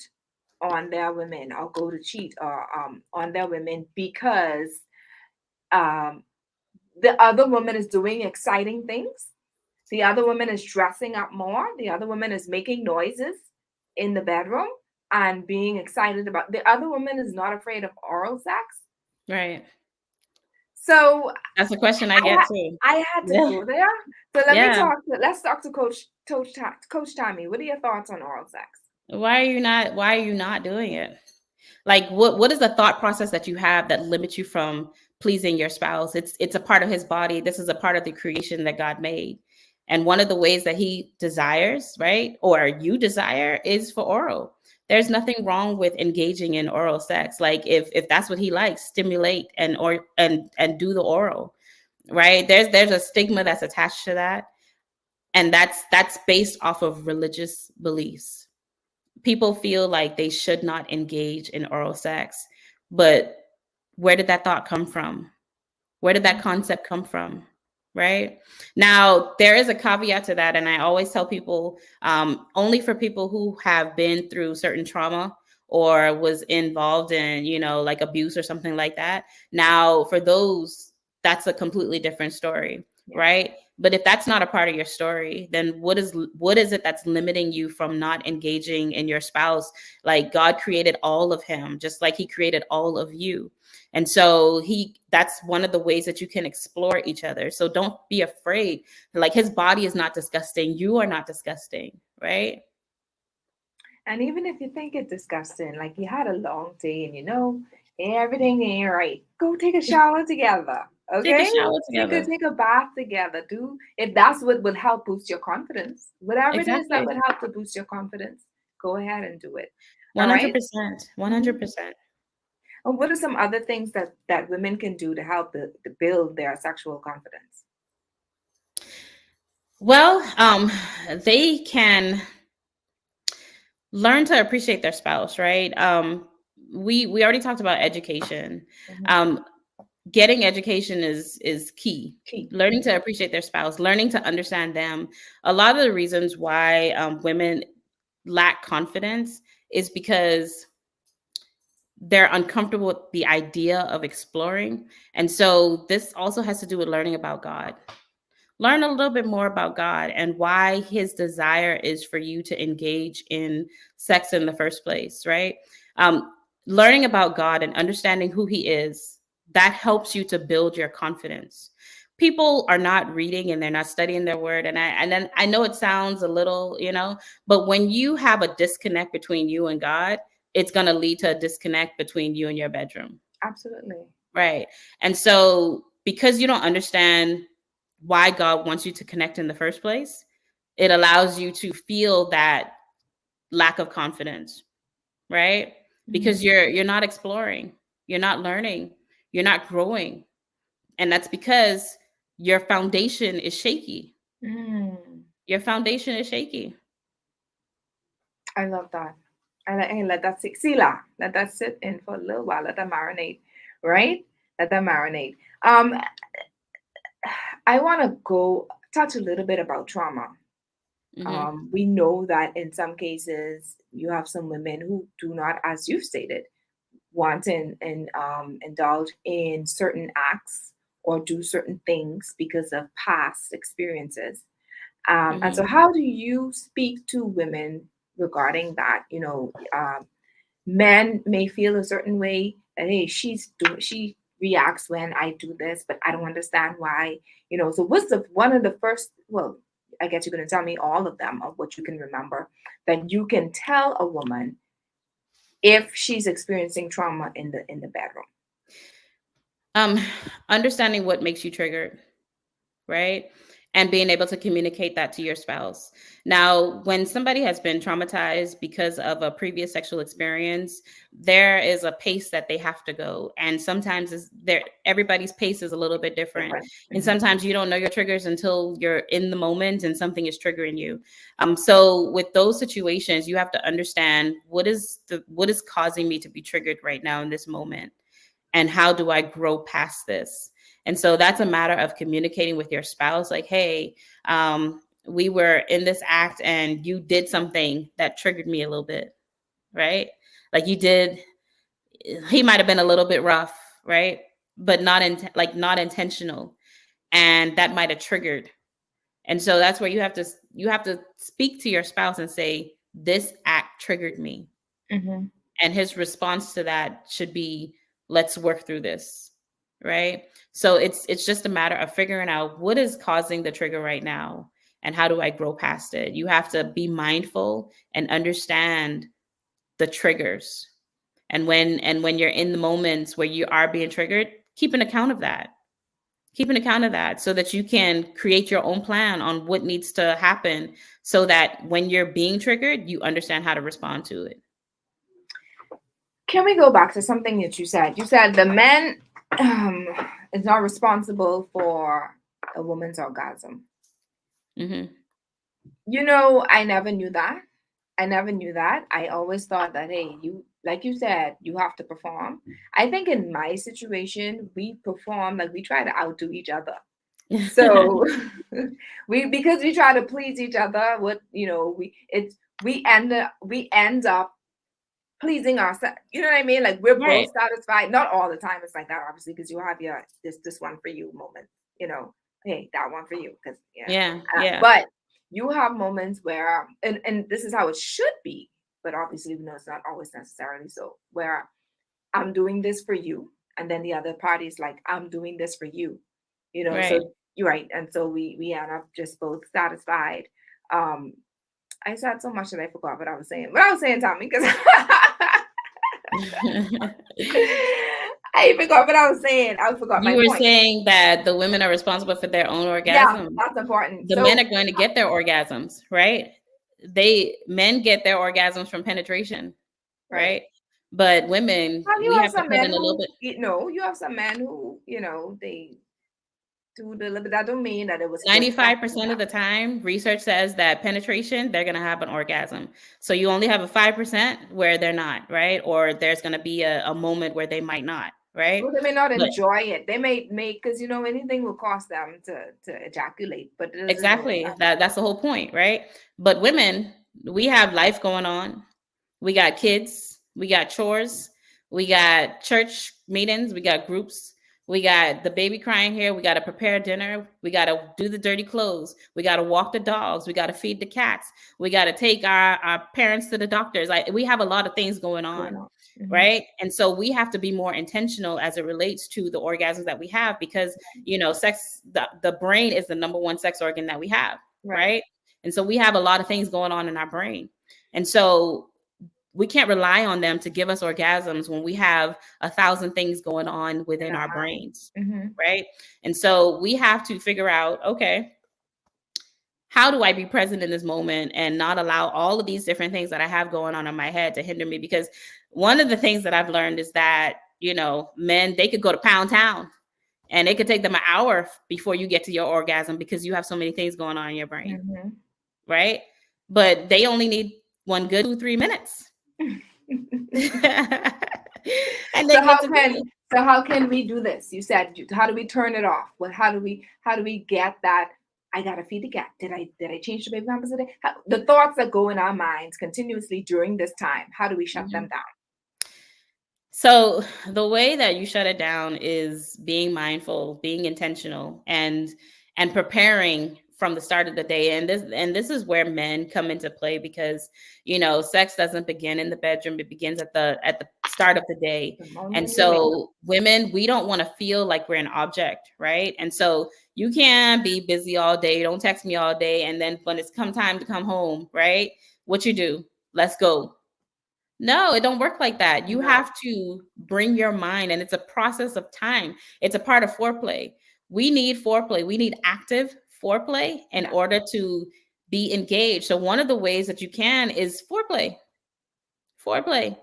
on their women or go to cheat or on their women because um, the other woman is doing exciting things. The other woman is dressing up more. The other woman is making noises in the bedroom and being excited about. The other woman is not afraid of oral sex. Right. So That's a question I I get had too. I had to Yeah. go there. So Yeah. let's talk to Coach Tommy. What are your thoughts on oral sex? Why are you not doing it? Like what is the thought process that you have that limits you from pleasing your spouse? It's a part of his body. This is a part of the creation that God made. And one of the ways that he desires, right? Or you desire is for oral. There's nothing wrong with engaging in oral sex. Like if that's what he likes, stimulate and do the oral, right? There's a stigma that's attached to that. And that's based off of religious beliefs. People feel like they should not engage in oral sex. But where did that thought come from? Where did that concept come from? Right now, there is a caveat to that. And I always tell people, only for people who have been through certain trauma or was involved in, like abuse or something like that. Now, for those, that's a completely different story. Yeah. Right. But if that's not a part of your story, then what is it that's limiting you from not engaging in your spouse? Like God created all of him, just like he created all of you. And so that's one of the ways that you can explore each other. So don't be afraid. Like, his body is not disgusting. You are not disgusting, right? And even if you think it's disgusting, like you had a long day and everything ain't right, go take a shower together. Take a Okay? shower Take a together. take a bath together. Do if that's what would help boost your confidence. Whatever it is that Exactly. would help to boost your confidence, go ahead and do it. All right? 100%. Mhm. 100%. And what are some other things that women can do to help to build their sexual confidence? Well, they can learn to appreciate their spouse, right? We already talked about education. Mhm. Um, Getting education is key. Key. Learning to appreciate their spouse, learning to understand them. A lot of the reasons why women lack confidence is because they're uncomfortable with the idea of exploring. And so this also has to do with learning about God. Learn a little bit more about God and why his desire is for you to engage in sex in the first place, right? Um, Learning about God and understanding who he is, that helps you to build your confidence. People are not reading and they're not studying their word. And then I know it sounds a little, but when you have a disconnect between you and God, it's going to lead to a disconnect between you and your bedroom. Absolutely. Right. And so because you don't understand why God wants you to connect in the first place, it allows you to feel that lack of confidence, right? Because Mm. you're not exploring, you're not learning, you're not growing. And that's because your foundation is shaky. Mm. Your foundation is shaky. I love that. And let that sit. Sila, let that sit in for a little while. Let that marinate, right? Let that marinate. I want to go touch a little bit about trauma. Hmm. We know that in some cases you have some women who do not, as you've stated, want and indulge in certain acts or do certain things because of past experiences. And Hmm. so, how do you speak to women regarding that? Men may feel a certain way that hey, she reacts when I do this, but I don't understand why. So what's the one of the first? Well, I guess you're going to tell me all of them of what you can remember that you can tell a woman if she's experiencing trauma in the bedroom. Um, Understanding what makes you triggered, right? And being able to communicate that to your spouse. Now, when somebody has been traumatized because of a previous sexual experience, there is a pace that they have to go. And sometimes everybody's pace is a little bit different. Different. And Mhm. sometimes you don't know your triggers until you're in the moment and something is triggering you. So with those situations, you have to understand what is causing me to be triggered right now in this moment, and how do I grow past this? And so that's a matter of communicating with your spouse, like, hey, we were in this act and you did something that triggered me a little bit, right? Like he might have been a little bit rough, right? But not intentional. And that might have triggered. And so that's where you have to speak to your spouse and say, this act triggered me. Mhm. And his response to that should be, let's work through this, right? So it's just a matter of figuring out what is causing the trigger right now and how do I grow past it. You have to be mindful and understand the triggers, and when you're in the moments where you are being triggered, keep an account of that. Keep an account of that so that you can create your own plan on what needs to happen, so that when you're being triggered, you understand how to respond to it. Can we go back to something that you said? You said the man um, is not responsible for a woman's orgasm. Hmm. I never knew that. I never knew that. I always thought that, hey, like you said, you have to perform. I think in my situation, we perform like we try to outdo each other. So because we try to please each other, we end up pleasing ourselves. You know what I mean? Like we're both Right. satisfied. Not all the time. It's like that, obviously, because you have your this one for you moment. You know, hey, that one for you, because yeah. Yeah, yeah. But you have moments where, and this is how it should be, but obviously we know it's not always necessarily so. Where I'm doing this for you, and then the other party is like, I'm doing this for you, Right. so you're right. And so we end up just both satisfied. um I said so much that I forgot what I was saying. What I was saying, Tommy, because I forgot what I was saying. I forgot You my were point. saying that the women are responsible for their own Yeah, orgasm. that's important. The men So are going to get their orgasms, right? Men get their orgasms from penetration, right. right? But women, Well, you we have have to some put men in a little who, bit. you have some men who, they do the little bit. That don't mean that it was quick back to 95% of them. the time, research says that penetration, they're going to have an orgasm. So you only have a 5% where they're not, right? Or there's going to be a moment where they might not, right? Well, they may not But enjoy it. They may make, because anything will cost them to ejaculate, but it doesn't mean exactly, that. that's the whole point, right? But women, we have life going on. We got kids, we got chores, we got church meetings, we got groups, we got the baby crying here, we got to prepare dinner, we got to do the dirty clothes, we got to walk the dogs, we got to feed the cats, we got to take our parents to the doctors. Like, we have a lot of things going Going on, on. Hmm. right? And so we have to be more intentional as it relates to the orgasms that we have, because sex, the brain is the number one sex organ that we have, Right. right? And so we have a lot of things going on in our brain. And so we can't rely on them to give us orgasms when we have 1,000 things going on In within our our mind. brains, Hmm. right? And so we have to figure out, okay, how do I be present in this moment and not allow all of these different things that I have going on in my head to hinder me? Because one of the things that I've learned is that, men, they could go to Pound Town and it could take them an hour before you get to your orgasm because you have so many things going on in your brain, Hmm. right? But they only need one good 2-3 minutes. And So they how get to do can it. so how can we do this? You said, how do we turn it off? Well, how do we get that? I gotta feed the cat. Did I change the baby pampers today? The thoughts that go in our minds continuously during this time. How do we shut them Mhm. down? So the way that you shut it down is being mindful, being intentional, and preparing from the start of the day. And this is where men come into play, because sex doesn't begin in the bedroom; it begins at the start of the day. The And moment you wake up. so women, we don't want to feel like we're an object, right? And so you can't be busy all day, don't text me all day, and then when it's come time to come home, right? What you do? Let's go. No, it don't work like that. You No. have to bring your mind, and it's a process of time. It's a part of foreplay. We need foreplay. We need active foreplay in Yeah. order to be engaged. So one of the ways that you can is foreplay. Foreplay.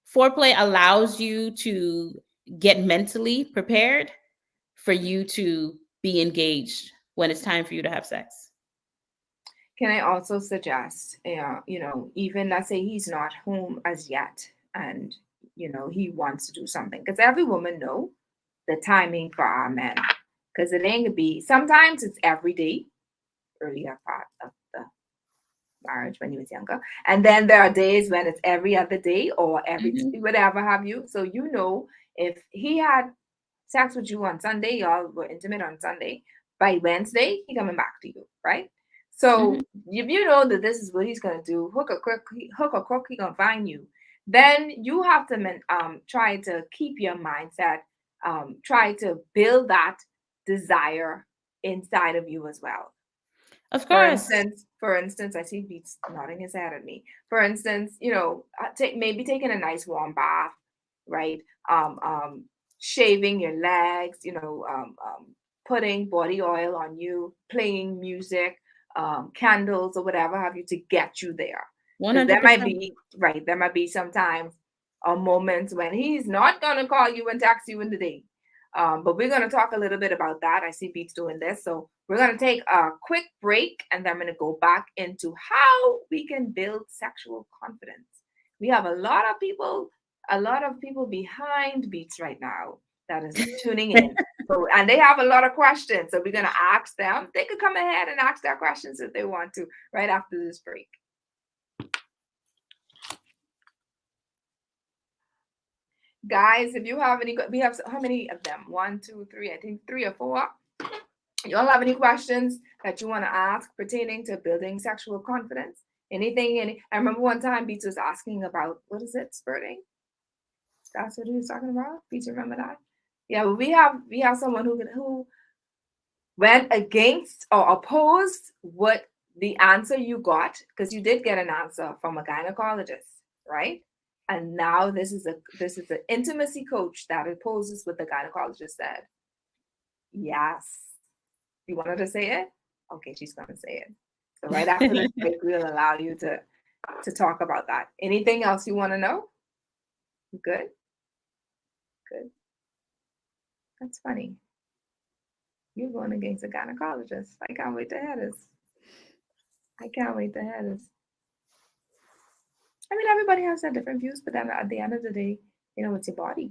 Foreplay allows you to get mentally prepared for you to be engaged when it's time for you to have sex. Can I also suggest, even let's say he's not home as yet, and he wants to do something, because every woman know the timing for our men, because it ain't gonna be. Sometimes it's every day, earlier part of the marriage when he was younger, and then there are days when it's every other day or every Mhm. whatever have you. So if he had sex with you on Sunday, y'all were intimate on Sunday. By Wednesday, he coming back to you, right? Mhm. So if you know that this is what he's gonna do, hook or crook, he gonna find you. Then you have to try to keep your mindset, try to build that desire inside of you as well. Of For course. instance, I see Beats nodding his head at me. For instance, maybe taking a nice warm bath, right? Shaving your legs, putting body oil on you, playing music, candles or whatever have you to get you there. Because there might 100%. be, right, there might be sometimes or moments when he's not gonna call you and text you in the day. But we're going to talk a little bit about that. I see Beats doing this. So we're going to take a quick break, and then I'm going to go back into how we can build sexual confidence. We have a lot of people behind Beats right now that is tuning in. So, and they have a lot of questions. So we're going to ask them. They could come ahead and ask their questions if they want to right after this break. Guys, if you have any, we have how many of them? One, two, three. I think 3 or 4. Y'all have any questions that you want to ask pertaining to building sexual confidence? I remember one time Beats was asking about, what is it, spurting? That's what he was talking about. Beats, remember that? Yeah, we have someone who went against or opposed what the answer you got, because you did get an answer from a gynecologist, right? And now this is an intimacy coach that opposes what the gynecologist said. Yes. You wanted to say it? Okay, she's gonna say it. So right after this break, we'll allow you to talk about that. Anything else you want to know? Good, good. That's funny. You're going against a gynecologist. I can't wait to hear this. I can't wait to hear this. I mean, everybody has their different views, but then at the end of the day, it's your body.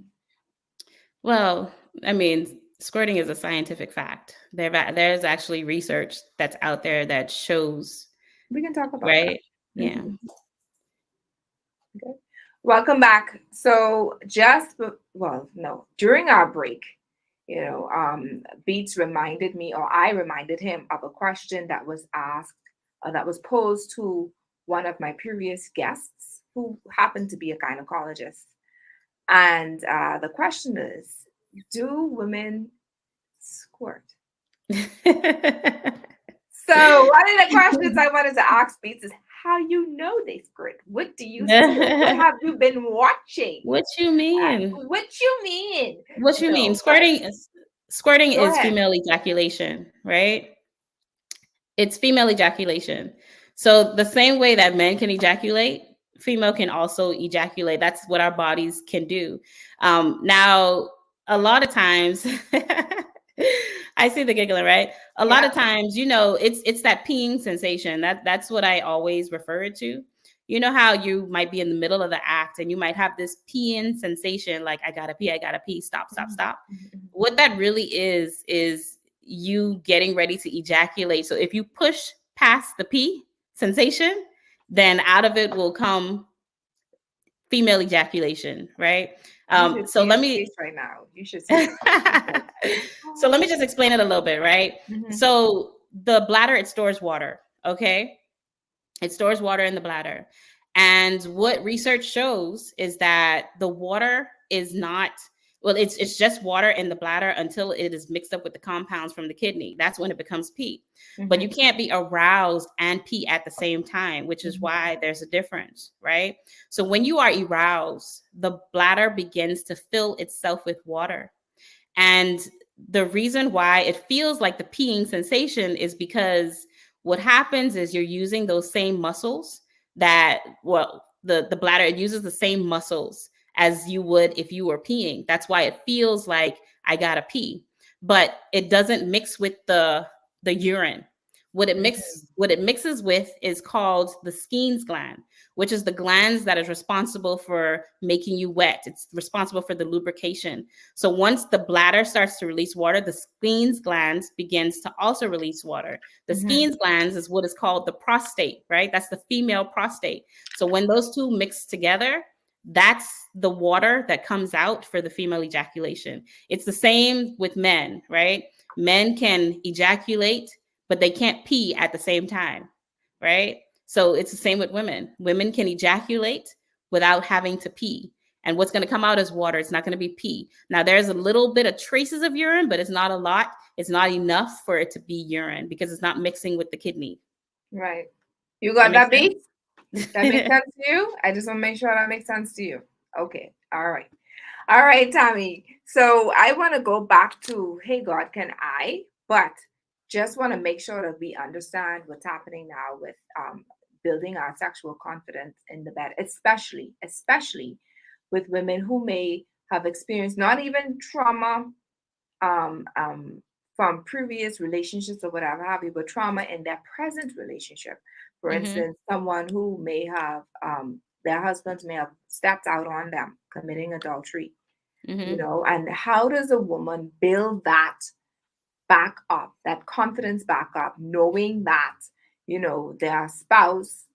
Well, I mean, squirting is a scientific fact. There's actually research that's out there that shows, We can talk about right? that. Yeah. Okay. Welcome back. So during our break, Beats reminded me, or I reminded him of a question that was asked, that was posed to one of my previous guests who happened to be a gynecologist. And the question is, do women squirt? So one of the questions I wanted to ask Beats is how you know they squirt. What do you see? What have you been watching? What you mean? What you mean? What you mean? No, Squirting go is ahead. female ejaculation, right? It's female ejaculation. So the same way that men can ejaculate, female can also ejaculate. That's what our bodies can do. Now, a lot of times, I see the giggling, right? A lot of times, it's that peeing sensation. That's what I always refer it to. You know how you might be in the middle of the act and you might have this peeing sensation, like I gotta pee, stop. What that really is you getting ready to ejaculate. So if you push past the pee sensation, then out of it will come female ejaculation, right? So let me right now. You should see. so let me just explain it a little bit, right? So the bladder, it stores water, okay? It stores water in the bladder. And what research shows is that the water is not, it's just water in the bladder until it is mixed up with the compounds from the kidney. That's when it becomes pee. But you can't be aroused and pee at the same time, which is why there's a difference, right? So when you are aroused, the bladder begins to fill itself with water. And the reason why it feels like the peeing sensation is because what happens is you're using those same muscles that, the bladder, it uses the same muscles as you would if you were peeing. That's why it feels like I gotta pee, but it doesn't mix with the urine. What it mixes with is called the Skene's gland, which is the glands that is responsible for making you wet. It's responsible for the lubrication. So once the bladder starts to release water, the Skene's glands begins to also release water. The Skene's glands is what is called the prostate, right? That's the female prostate. So when those two mix together, that's the water that comes out for the female ejaculation. It's the same with men, right? Men can ejaculate, but they can't pee at the same time, right? So it's the same with women. Women can ejaculate without having to pee. And what's going to come out is water. It's not going to be pee. Now, there's a little bit of traces of urine, but it's not a lot. It's not enough for it to be urine because it's not mixing with the kidney. Right. You got that, Beat? That makes sense to you? I just want to make sure that makes sense to you. Okay. All right. All right, Tammy. So I want to go back to, hey, God, can I? But just want to make sure that we understand what's happening now with building our sexual confidence in the bed, especially with women who may have experienced not even trauma from previous relationships or whatever have you, but trauma in their present relationship. For instance, someone who may have their husbands may have stepped out on them, committing adultery. And how does a woman build that back up, that confidence back up, knowing that their spouse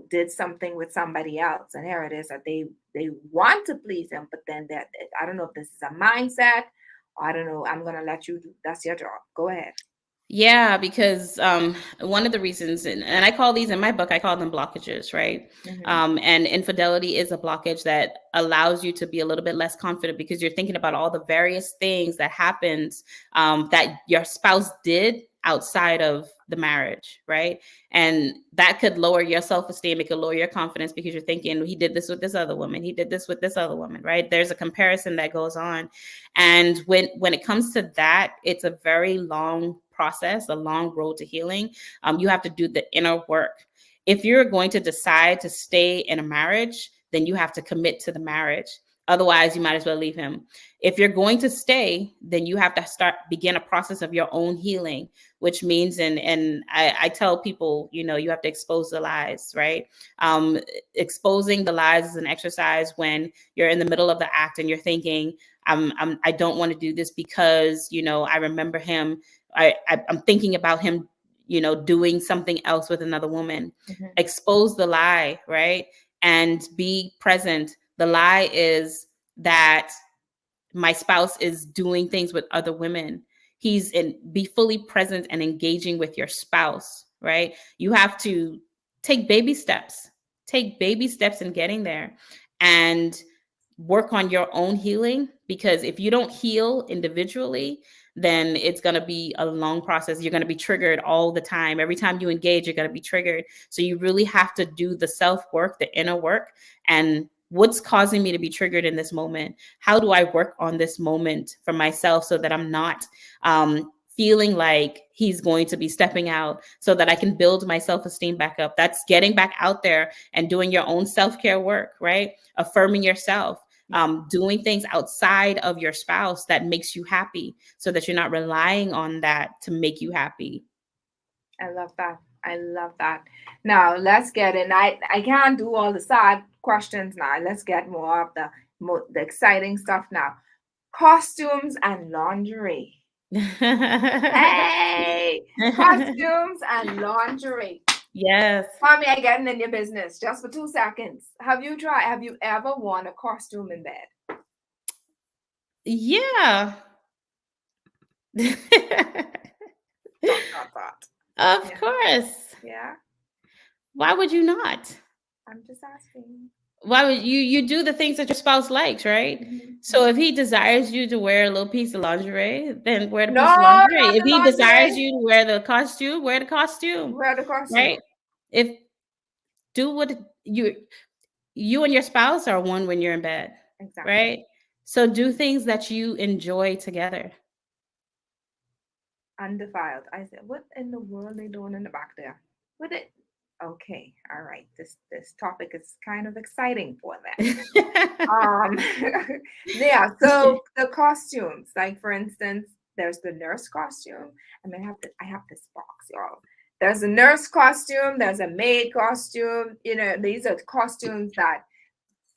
did something with somebody else, and here it is that they want to please him, but then that, I don't know if this is a mindset, or I don't know, I'm gonna let you do, that's your job, go ahead. Yeah, because one of the reasons, and I call these in my book, I call them blockages, right? Mm-hmm. And infidelity is a blockage that allows you to be a little bit less confident because you're thinking about all the various things that happens that your spouse did outside of the marriage, right? And that could lower your self-esteem. It could lower your confidence because you're thinking, he did this with this other woman. He did this with this other woman, right? There's a comparison that goes on. And when it comes to that, it's a very long process, a long road to healing. You have to do the inner work. If you're going to decide to stay in a marriage, then you have to commit to the marriage. Otherwise, you might as well leave him. If you're going to stay, then you have to begin a process of your own healing, which means, and I tell people, you have to expose the lies, right? Exposing the lies is an exercise when you're in the middle of the act and you're thinking, I don't want to do this because, I remember him. I'm thinking about him, doing something else with another woman. Mm-hmm. Expose the lie, right? And be present. The lie is that my spouse is doing things with other women. Be fully present and engaging with your spouse, right? You have to take baby steps. Take baby steps in getting there and work on your own healing, because if you don't heal individually, then it's going to be a long process. You're going to be triggered all the time. Every time you engage, you're going to be triggered. So you really have to do the self work, the inner work, and what's causing me to be triggered in this moment? How do I work on this moment for myself so that I'm not feeling like he's going to be stepping out, so that I can build my self-esteem back up? That's getting back out there and doing your own self-care work, right? Affirming yourself, doing things outside of your spouse that makes you happy, so that you're not relying on that to make you happy. I love that. I love that. Now let's get in. I can't do all the side questions now. Let's get more of the exciting stuff now. Costumes and lingerie. Hey, costumes and lingerie. Yes. Mommy, I getting in your business just for 2 seconds. Have you ever worn a costume in bed? Yeah. Thought. Of Yeah. course. Yeah. Why would you not? I'm just asking. Why would you do the things that your spouse likes, right? Mm-hmm. So if he desires you to wear a little piece of lingerie, then wear the No, piece of not lingerie. If the he desires lingerie. you to wear the costume, wear the costume, Wear the costume. right? If do what you and your spouse are one when you're in bed, Exactly. right? So do things that you enjoy together. Undefiled. I said, what in the world are they doing in the back there? What it? Okay, all right. This topic is kind of exciting for them. Yeah. So the costumes, like for instance, there's the nurse costume. I have this box, y'all. There's a nurse costume. There's a maid costume. These are costumes that,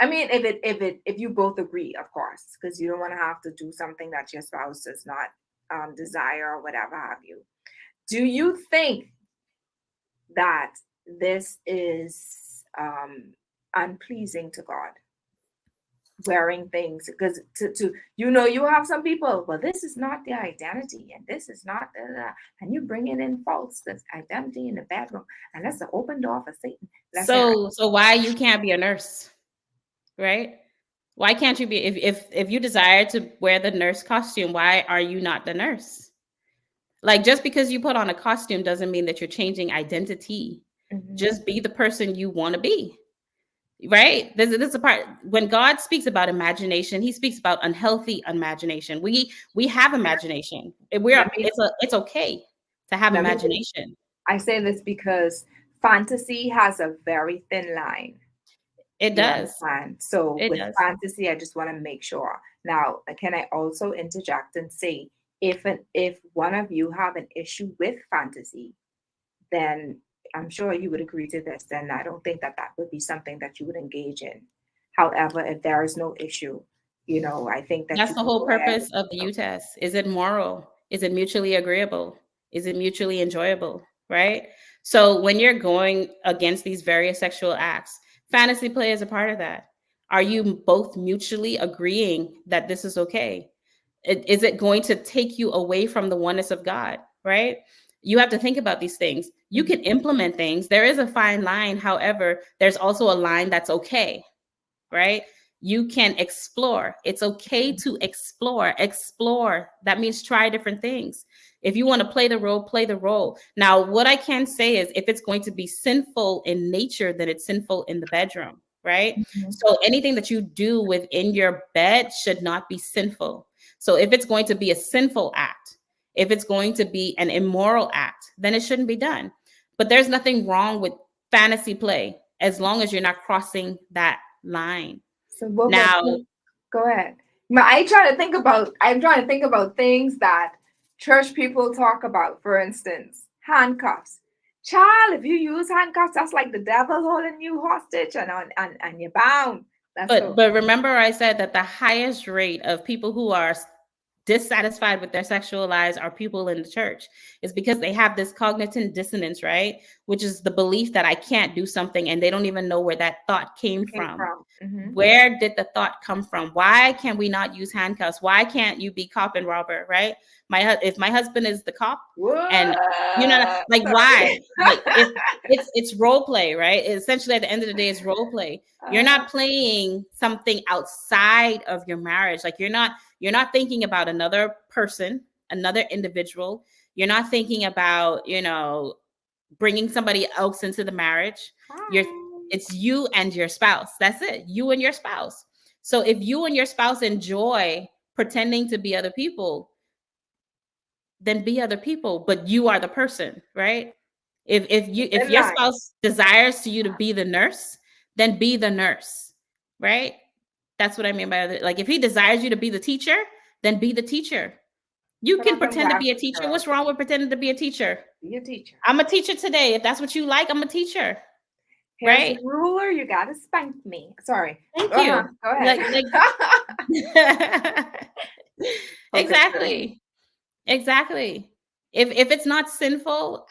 if you both agree, of course, because you don't want to have to do something that your spouse does not desire or whatever have you. Do you think that this is unpleasing to God? Wearing things, because you have some people, well, this is not their identity, and this is not and you bringing in false this identity in the bedroom, and that's an open door for Satan. So why you can't be a nurse, right? Why can't you be, if you desire to wear the nurse costume, why are you not the nurse? Like, just because you put on a costume doesn't mean that you're changing identity. Mm-hmm. Just be the person you want to be. Right? This is a part when God speaks about imagination, he speaks about unhealthy imagination. We have imagination. It's okay to have imagination. I say this because fantasy has a very thin line. It does. So with fantasy, I just want to make sure. Now, can I also interject and say, if one of you have an issue with fantasy, then I'm sure you would agree to this. Then I don't think that would be something that you would engage in. However, if there is no issue, I think that's the whole purpose of the U-test. Is it moral? Is it mutually agreeable? Is it mutually enjoyable? Right? So when you're going against these various sexual acts, fantasy play is a part of that. Are you both mutually agreeing that this is okay? Is it going to take you away from the oneness of God? Right? You have to think about these things. You can implement things. There is a fine line. However, there's also a line that's okay, right? You can explore. It's okay to explore. Explore. That means try different things. If you want to play the role, play the role. Now, what I can say is if it's going to be sinful in nature, then it's sinful in the bedroom, right? So anything that you do within your bed should not be sinful. So if it's going to be a sinful act, if it's going to be an immoral act, then it shouldn't be done. But there's nothing wrong with fantasy play as long as you're not crossing that line. So what Now, go ahead. I'm trying to think about things that church people talk about. For instance, handcuffs. Child, if you use handcuffs, that's like the devil holding you hostage and you're bound. but remember I said that the highest rate of people who are dissatisfied with their sexual lives are people in the church. Is because they have this cognitive dissonance, right? Which is the belief that I can't do something and they don't even know where that thought came from. Where did the thought come from? Why can we not use handcuffs? Why can't you be cop and robber, right? If my husband is the cop, and you know, like why? Like if it's role play, right? Essentially, at the end of the day, it's role play. You're not playing something outside of your marriage. Like you're not thinking about another person, another individual. You're not thinking about, bringing somebody else into the marriage. It's you and your spouse. That's it. You and your spouse. So if you and your spouse enjoy pretending to be other people, then be other people, but you are the person, right? If your spouse desires to you to be the nurse, then be the nurse, right? That's what I mean by other. Like if he desires you to be the teacher, then be the teacher. You can pretend to be a teacher. What's wrong with pretending to be a teacher? Be a teacher. I'm a teacher today. If that's what you like, I'm a teacher. Here's right? the ruler. You gotta spank me. Sorry. Thank you. Go ahead. Exactly. Exactly. If it's not sinful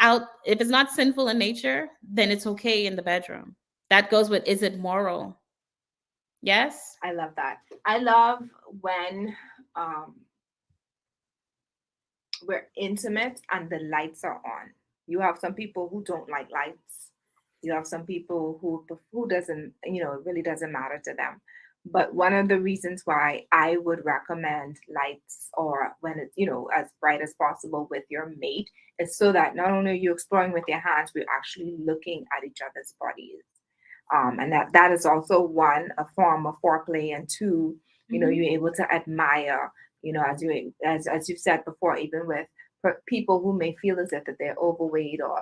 if it's not sinful in nature, then it's okay in the bedroom. That goes with, is it moral? Yes. I love that. I love when we're intimate and the lights are on. You have some people who don't like lights. You have some people who doesn't, it really doesn't matter to them. But one of the reasons why I would recommend lights, or when it's, as bright as possible with your mate, is so that not only are you exploring with your hands, we're actually looking at each other's bodies. And that is also one, a form of foreplay, and two, you're able to admire, as you've said before, even with people who may feel as if that they're overweight, or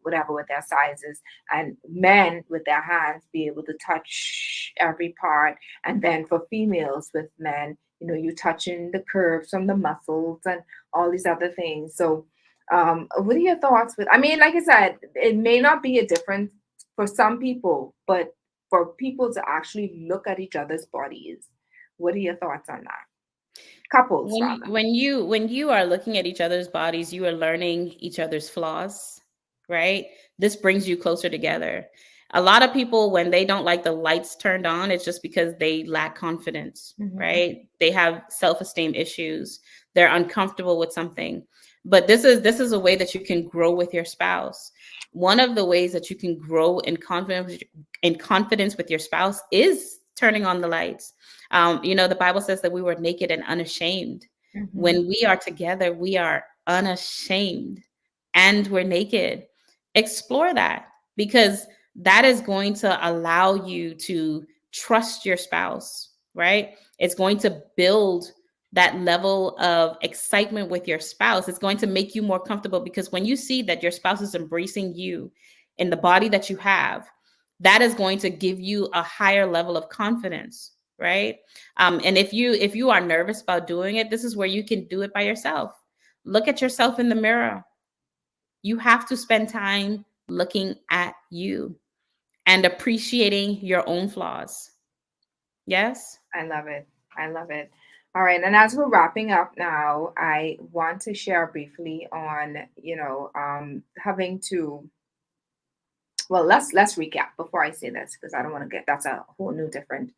whatever with their sizes, and men with their hands be able to touch every part. And then for females with men, you touching the curves from the muscles and all these other things. So what are your thoughts with, like I said, it may not be a difference for some people, but for people to actually look at each other's bodies, what are your thoughts on that? Couples, rather. When you are looking at each other's bodies, you are learning each other's flaws, right? This brings you closer together. A lot of people, when they don't like the lights turned on, it's just because they lack confidence, right? They have self-esteem issues. They're uncomfortable with something. But this is a way that you can grow with your spouse. One of the ways that you can grow in confidence with your spouse is turning on the lights. The Bible says that we were naked and unashamed. When we are together, we are unashamed and we're naked. Explore that, because that is going to allow you to trust your spouse, right? It's going to build that level of excitement with your spouse. It's going to make you more comfortable, because when you see that your spouse is embracing you in the body that you have, that is going to give you a higher level of confidence, right? And if you are nervous about doing it, this is where you can do it by yourself. Look at yourself in the mirror. You have to spend time looking at you and appreciating your own flaws. Yes? I love it. I love it. All right. And as we're wrapping up now, I want to share briefly on, having to, well, let's recap before I say this, because I don't want to that's a whole new different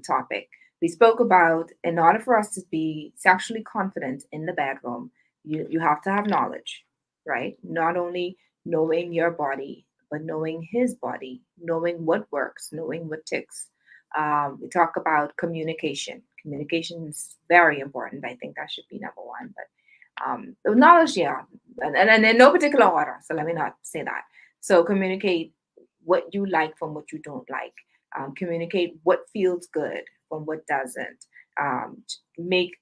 topic. We spoke about, in order for us to be sexually confident in the bedroom, you have to have knowledge. right? Not only knowing your body, but knowing his body, knowing what works, knowing what ticks. We talk about communication. Communication is very important. I think that should be number one. But the knowledge, yeah, and in no particular order. So let me not say that. So communicate what you like from what you don't like. Communicate what feels good from what doesn't. Make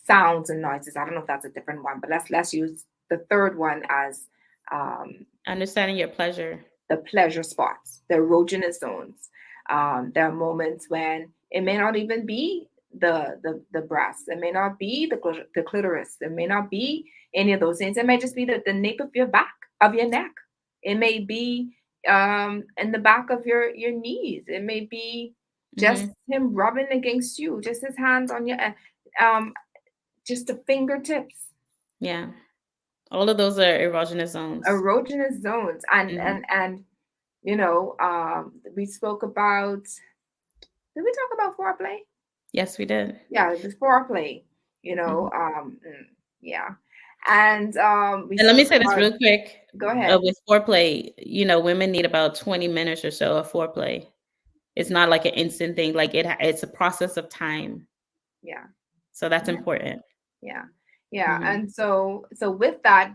sounds and noises. I don't know if that's a different one, but let's use the third one as um, Understanding your pleasure. the pleasure spots, the erogenous zones. There are moments when it may not even be the breast, it may not be the clitoris, it may not be any of those things. It may just be the nape of your back, of your neck. It may be in the back of your knees. It may be just Hmm. him rubbing against you, just his hands on your um, just the fingertips. Yeah. All of those are erogenous zones. Erogenous zones, and Hmm. we spoke about, did we talk about foreplay? Yes, we did. Yeah, the foreplay, you know, Hmm. yeah. And we And let me spoke say this about, real quick. go ahead. With foreplay, women need about 20 minutes or so of foreplay. It's not like an instant thing. Like it's a process of time. Yeah, So that's yeah, important. yeah, yeah. Hmm. And so with that,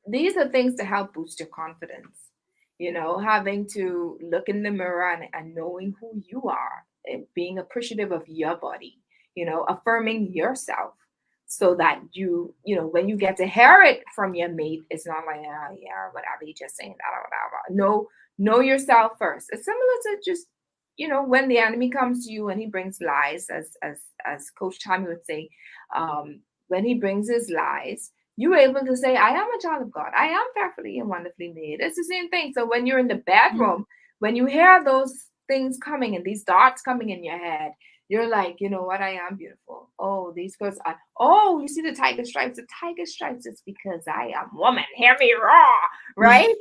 these are things to help boost your confidence. You know, having to look in the mirror and knowing who you are, and being appreciative of your body, affirming yourself so that when you get to hear it from your mate, it's not like, oh, yeah, whatever, you just saying that or whatever. No, know yourself first. It's similar to just, when the enemy comes to you and he brings lies, as Coach Tommy would say, when he brings his lies, you're able to say, I am a child of God. I am fearfully and wonderfully made. It's the same thing. So when you're in the bedroom, when you hear those things coming and these darts coming in your head, you're like, you know what? I am beautiful. Oh, these girls are, oh, you see the tiger stripes. The tiger stripes is because I am woman. Hear me raw, right?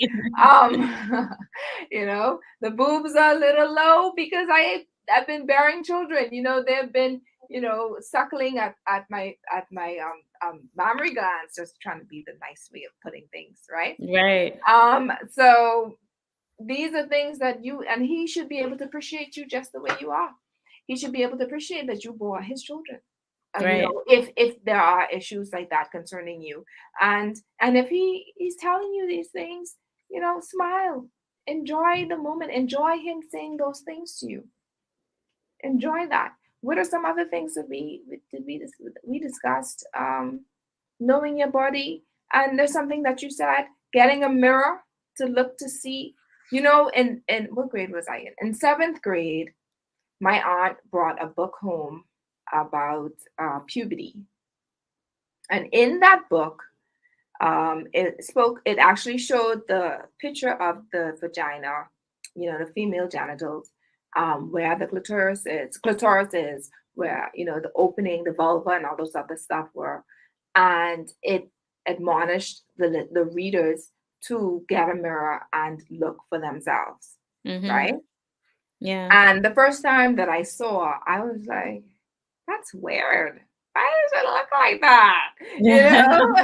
Um, the boobs are a little low because I've been bearing children. They've been suckling at my mammary glands, just trying to be the nice way of putting things, right? Right. So these are things that and he should be able to appreciate you just the way you are. He should be able to appreciate that you bore his children. Right. If there are issues like that concerning you, and if he's telling you these things, smile, enjoy the moment, enjoy him saying those things to you. Enjoy that. What are some other things that we discussed? Knowing your body, and there's something that you said, getting a mirror to look to see. In what grade was I in? In seventh grade, my aunt brought a book home about puberty, and in that book, it actually showed the picture of the vagina, the female genitals, where the clitoris is, where, the opening, the vulva, and all those other stuff were. And it admonished the readers to get a mirror and look for themselves, Hmm. right? Yeah. And the first time that I saw, I was like, that's weird. Why does it look like that? You Yeah. know?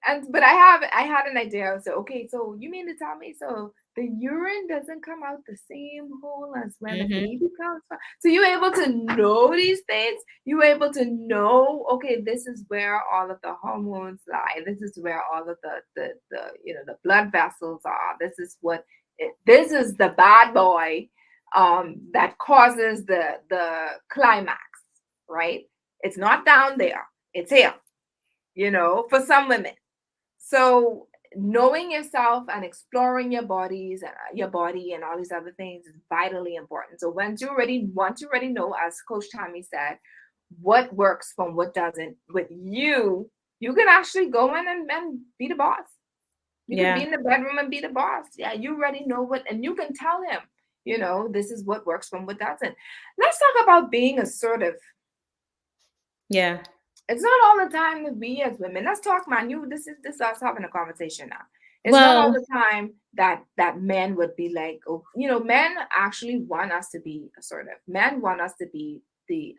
and but I had an idea. So okay, so you mean to tell me, so the urine doesn't come out the same hole as when the Hmm. baby comes from? So you're able to know these things. You're able to know, okay, this is where all of the hormones lie. This is where all of the blood vessels are. This is the bad boy that causes the climax, right? It's not down there. It's here, for some women. So knowing yourself and exploring your bodies and your body and all these other things is vitally important. So once you already know, as Coach Tommy said, what works from what doesn't with you, you can actually go in and be the boss. You can be Yeah. in the bedroom and be the boss. Yeah, you already know what, and you can tell him, this is what works from what doesn't. Let's talk about being assertive. Yeah. It's not all the time that we as women. Let's talk, man. This is us having a conversation now. It's not all Well, the time that men would be like, oh, men actually want us to be assertive. Men want us to be the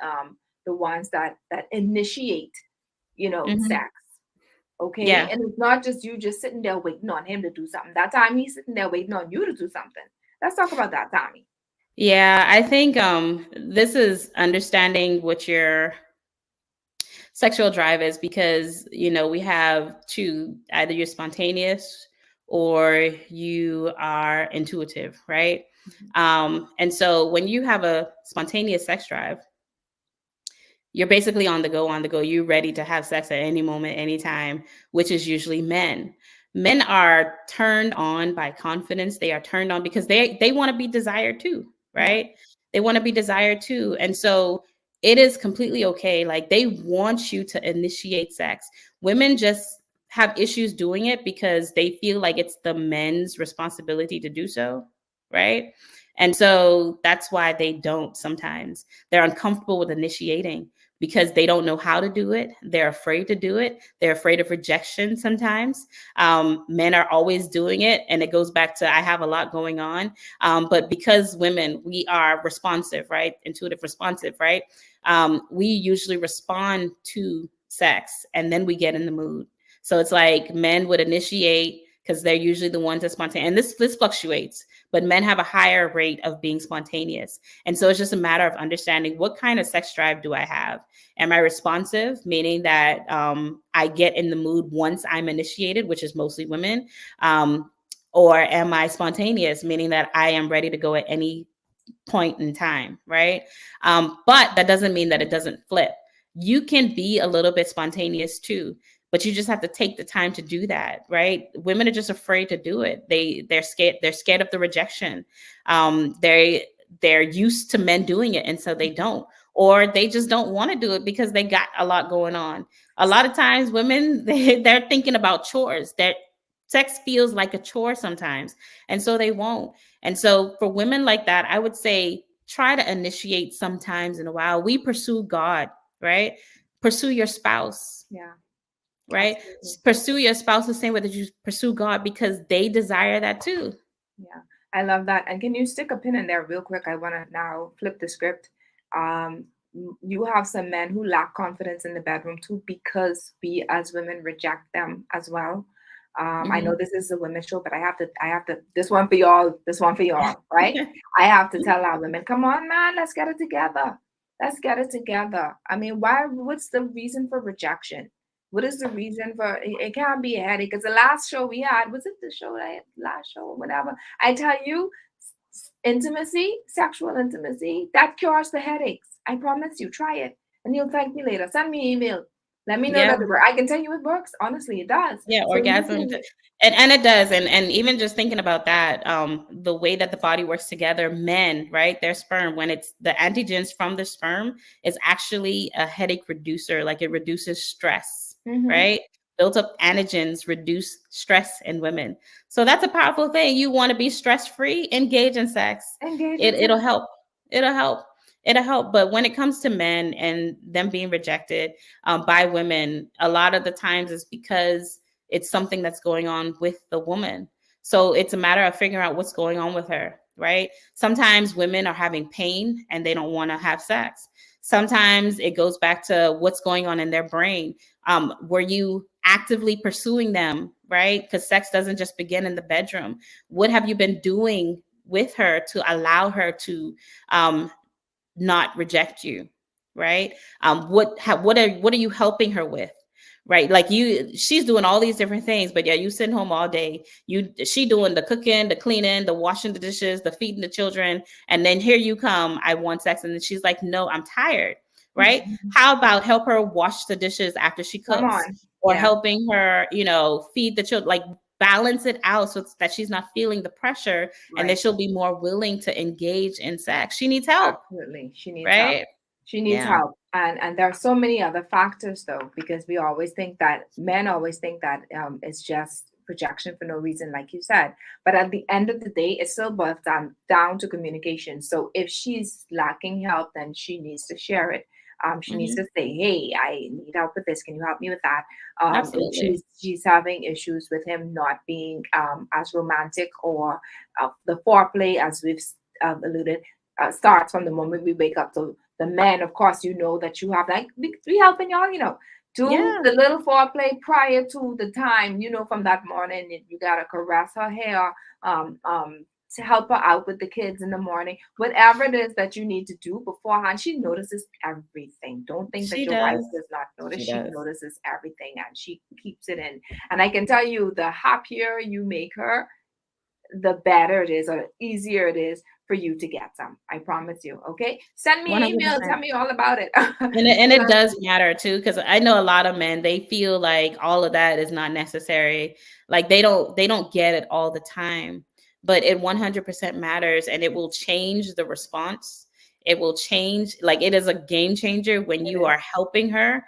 ones that initiate. Mhm. sex. Okay. Yeah. And it's not just you just sitting there waiting on him to do something. That time he's sitting there waiting on you to do something. Let's talk about that, Tommy. Yeah, I think this is understanding what your sexual drive is, because we have two: either you're spontaneous or you are intuitive, right? And so when you have a spontaneous sex drive, you're basically on the go. You're ready to have sex at any moment, anytime, which is usually men. Men are turned on by confidence. They are turned on because they want to be desired too, Yeah. right? They want to be desired too. And so it is completely okay. Like, they want you to initiate sex. Women just have issues doing it because they feel like it's the men's responsibility to do so, right? And so that's why they don't sometimes. They're uncomfortable with initiating because they don't know how to do it. They're afraid to do it. They're afraid of rejection sometimes. Men are always doing it. And it goes back to, I have a lot going on. But because women, we are responsive, right? Intuitive responsive, right? We usually respond to sex and then we get in the mood. So it's like men would initiate because they're usually the ones that spontaneous. And this fluctuates, but men have a higher rate of being spontaneous. And so it's just a matter of understanding, what kind of sex drive do I have? Am I responsive, meaning that I get in the mood once I'm initiated, which is mostly women? Or am I spontaneous, meaning that I am ready to go at any point in time, right? But that doesn't mean that it doesn't flip. You can be a little bit spontaneous too, but you just have to take the time to do that, right? Women are just afraid to do it. They're scared. They're scared of the rejection. They're used to men doing it, and so they don't, or they just don't want to do it because they got a lot going on. A lot of times, women they're thinking about chores. That sex feels like a chore sometimes, and so they won't. And so for women like that, I would say try to initiate sometimes in a while. We pursue God, right? Pursue your spouse, Yeah. right? Absolutely. Pursue your spouse the same way that you pursue God, because they desire that too. Yeah, I love that. And can you stick a pin in there real quick? I want to now flip the script. You have some men who lack confidence in the bedroom too because we as women reject them as well. I know Hmm. this is a women's show, but I have to, this one for y'all, this one for y'all, right? I have to tell our women, come on, man, let's get it together. Let's get it together. I mean, what's the reason for rejection? What is the reason for it? Can't be a headache. Because the last show we had, was it the show that I had, last show or whatever? I tell you, intimacy, sexual intimacy, that cures the headaches. I promise you. Try it. And you'll thank me later. Send me an email. Let me know Yeah. that it works. I can tell you it works. Honestly, it does. Yeah, So you orgasm, can, and it does, and even just thinking about that, the way that the body works together, men, right? Their sperm, when it's the antigens from the sperm, is actually a headache reducer. Like, it reduces stress, mm-hmm, right? Built up antigens reduce stress in women, so that's a powerful thing. You want to be stress free, engage in sex. engage in It'll sex. help. It'll help. It'll help. But when it comes to men and them being rejected by women, a lot of the times is because it's something that's going on with the woman. So it's a matter of figuring out what's going on with her, right? Sometimes women are having pain and they don't want to have sex. Sometimes it goes back to what's going on in their brain. Were you actively pursuing them, right? Because sex doesn't just begin in the bedroom. What have you been doing with her to allow her to um, not reject you, right? What are you helping her with, right? Like, she's doing all these different things, but yeah, you sitting home all day. She doing the cooking, the cleaning, the washing the dishes, the feeding the children, and then here you come, I want sex, and then she's like, no, I'm tired, right? How about help her wash the dishes after she Come cooks, on. or Yeah, helping her, feed the children, like balance it out so that she's not feeling the pressure, and that right. she'll be more willing to engage in sex. She needs help, Absolutely. She needs help. right? She needs Yeah. help. And there are so many other factors though, because we always think that men always think that it's just projection for no reason, like you said. But at the end of the day, it still boils down to communication. So if she's lacking help, then she needs to share it. She needs Hmm. to say, "Hey, I need help with this. Can you help me with that?" If Absolutely. she's having issues with him not being as romantic, or the foreplay, as we've alluded, starts from the moment we wake up. So the men, of course, that you have, like, we helping y'all, Do Yeah. the little foreplay prior to the time, from that morning. If you gotta caress her hair, to help her out with the kids in the morning, whatever it is that you need to do beforehand, she notices everything. Don't think that She your wife does. does not notice. She She does. notices everything and she keeps it in. And I can tell you, the happier you make her, the better it is, or easier it is for you to get some. I promise you. Okay. Send me an email. 100%. Tell me all about it. And it does matter too, because I know a lot of men, they feel like all of that is not necessary. Like they don't get it all the time, but it 100% matters, and it will change the response. It will change, like it is a game changer when It you is. are helping her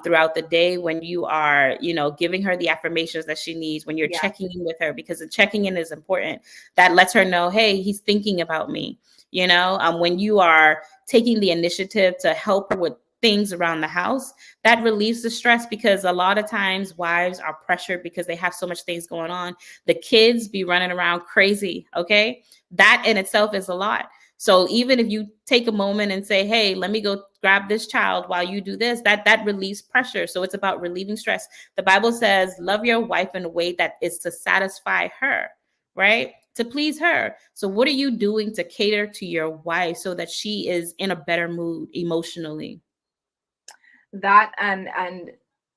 throughout the day, when you are, giving her the affirmations that she needs, when you're Yeah. checking in with her, because the checking in is important. That lets her know, hey, he's thinking about me. When you are taking the initiative to help her with things around the house, that relieves the stress, because a lot of times wives are pressured because they have so much things going on. The kids be running around crazy. Okay. That in itself is a lot. So even if you take a moment and say, hey, let me go grab this child while you do this, that relieves pressure. So it's about relieving stress. The Bible says, love your wife in a way that is to satisfy her, right? To please her. So what are you doing to cater to your wife so that she is in a better mood emotionally? That and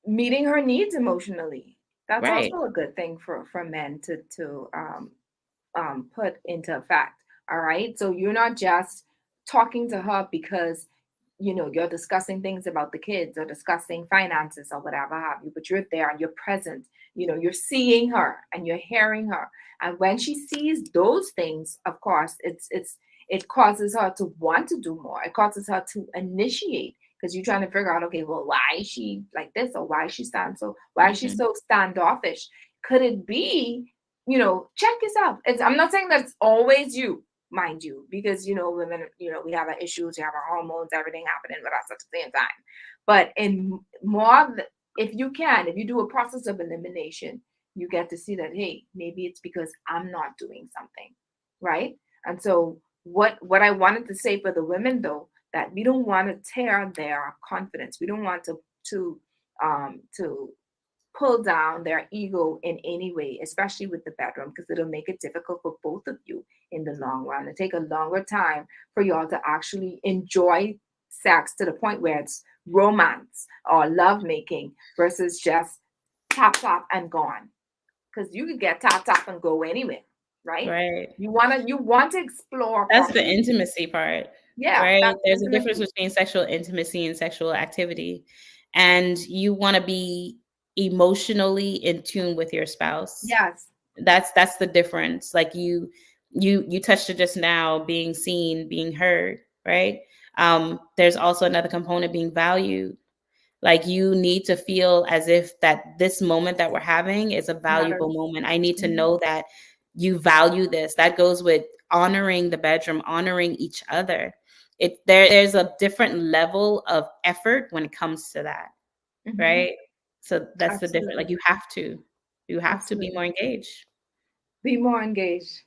meeting her needs emotionally. That's Right. also a good thing for men to put into effect. All right. So you're not just talking to her because you're discussing things about the kids or discussing finances or whatever have you, but you're there and you're present. You're seeing her and you're hearing her. And when she sees those things, of course, it causes her to want to do more. It causes her to initiate, because you're trying to figure out, okay, well, why is she like this, or why is she Hmm. so standoffish? Could it be, check yourself. I'm not saying that's always you, mind you, because women, we have our issues, we have our hormones, everything happening with us at the same time. But in more, if you do a process of elimination, you get to see that, hey, maybe it's because I'm not doing something, right? And so what I wanted to say for the women, though, that we don't want to tear their confidence. We don't want to pull down their ego in any way, especially with the bedroom, because it'll make it difficult for both of you in the long run. It take a longer time for y'all to actually enjoy sex to the point where it's romance or love making versus just tap tap and gone. Because you could get tap tap and go anywhere, right? Right. You want to explore That's the properly. intimacy part, Yeah, right? that's There's a difference intimacy. between sexual intimacy and sexual activity. And you want to be emotionally in tune with your spouse. Yes. That's the difference. Like you touched it just now, being seen, being heard, right? There's also another component, being valued. Like you need to feel as if that this moment that we're having is a valuable Matters. moment. I need to Mhm. know that you value this. That goes with honoring the bedroom, honoring each other. There's a different level of effort when it comes to that, Mhm. right? So that's the difference. Like Absolutely. you have to be more Absolutely. engaged. Be more engaged.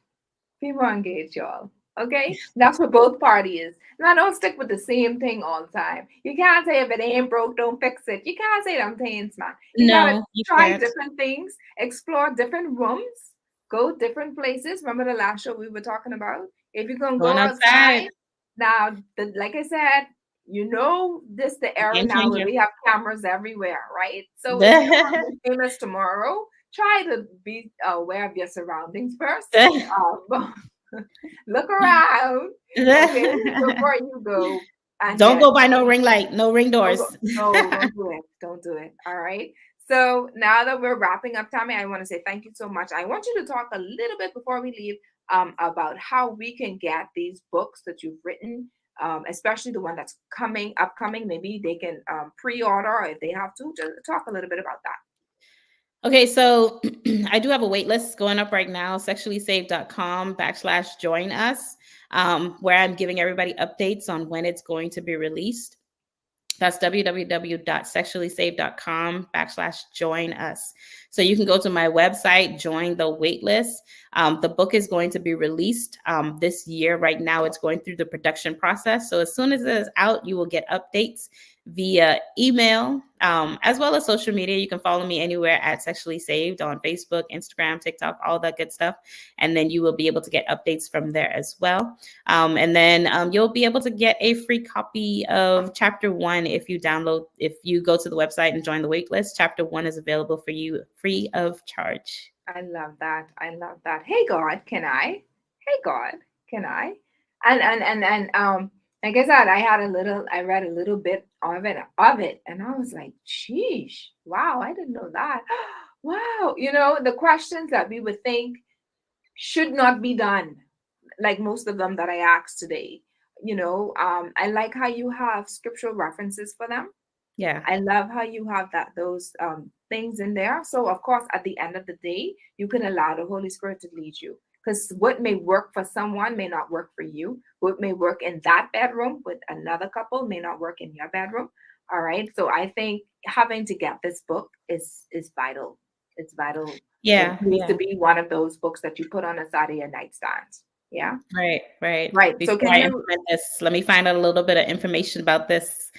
Be more engaged, y'all. Okay? That's for both parties. Now, don't stick with the same thing all the time. You can't say if it ain't broke, don't fix it. You can't say them things, man. You gotta No, you try can't. different things, explore different rooms, go different places. Remember the last show we were talking about? If you can go Going outside, outside, now, like I said, this the era game now where changer. we have cameras everywhere, right? So if you want to be famous tomorrow, try to be aware of your surroundings first. Um, look around, okay, before you go and Don't get. go by no ring light, no ring doors. No, don't do it. Don't do it. All right. So now that we're wrapping up, Tommy, I want to say thank you so much. I want you to talk a little bit before we leave, about how we can get these books that you've written, especially the one that's upcoming. Maybe they can pre-order, or if they have to. Just talk a little bit about that. Okay, so I do have a wait list going up right now, sexuallysaved.com/join us, where I'm giving everybody updates on when it's going to be released. That's www.sexuallysaved.com/join us. So you can go to my website, join the wait list. The book is going to be released this year. Right now, it's going through the production process. So as soon as it is out, you will get updates via email, as well as social media. You can follow me anywhere at Sexually Saved on Facebook, Instagram, TikTok, all that good stuff. And then you will be able to get updates from there as well. And then you'll be able to get a free copy of Chapter 1 if you go to the website and join the wait list. Chapter 1 is available for you free of charge. I love that. I love that. Hey God, can I? Hey God, can I? And like I said, I read a little bit of it, and I was like, sheesh, wow, I didn't know that. Wow, the questions that we would think should not be done, like most of them that I asked today. I like how you have scriptural references for them. Yeah. I love how you have those things in there. So of course, at the end of the day, you can allow the Holy Spirit to lead you. Because what may work for someone may not work for you. What may work in that bedroom with another couple may not work in your bedroom. All right. So I think having to get this book is vital. It's vital. It Yeah. needs Yeah. to be one of those books that you put on the side of your nightstand. Yeah. Right. Right. So Before I implement this, let me find out a little bit of information about this.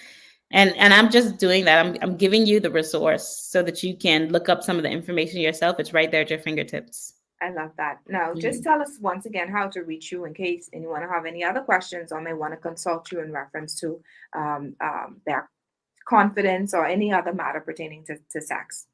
And I'm just doing that. I'm giving you the resource so that you can look up some of the information yourself. It's right there at your fingertips. I love that. Now, just tell us once again how to reach you in case anyone have any other questions or may want to consult you in reference to their confidence or any other matter pertaining to sex.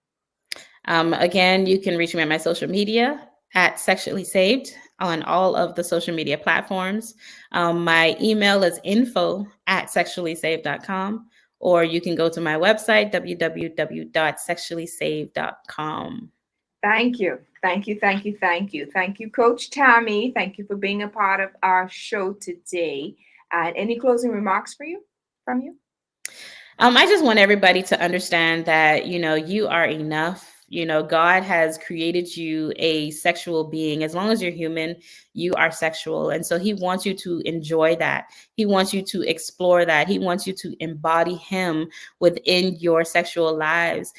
Again, you can reach me on my social media at Sexually Saved on all of the social media platforms. My email is info@sexuallysaved.com, or you can go to my website, www.sexuallysaved.com. Thank you. Thank you. Thank you. Thank you. Thank you, Coach Tammy. Thank you for being a part of our show today. And any closing remarks from you? I just want everybody to understand that, you are enough. God has created you a sexual being. As long as you're human, you are sexual. And so he wants you to enjoy that. He wants you to explore that. He wants you to embody him within your sexual lives.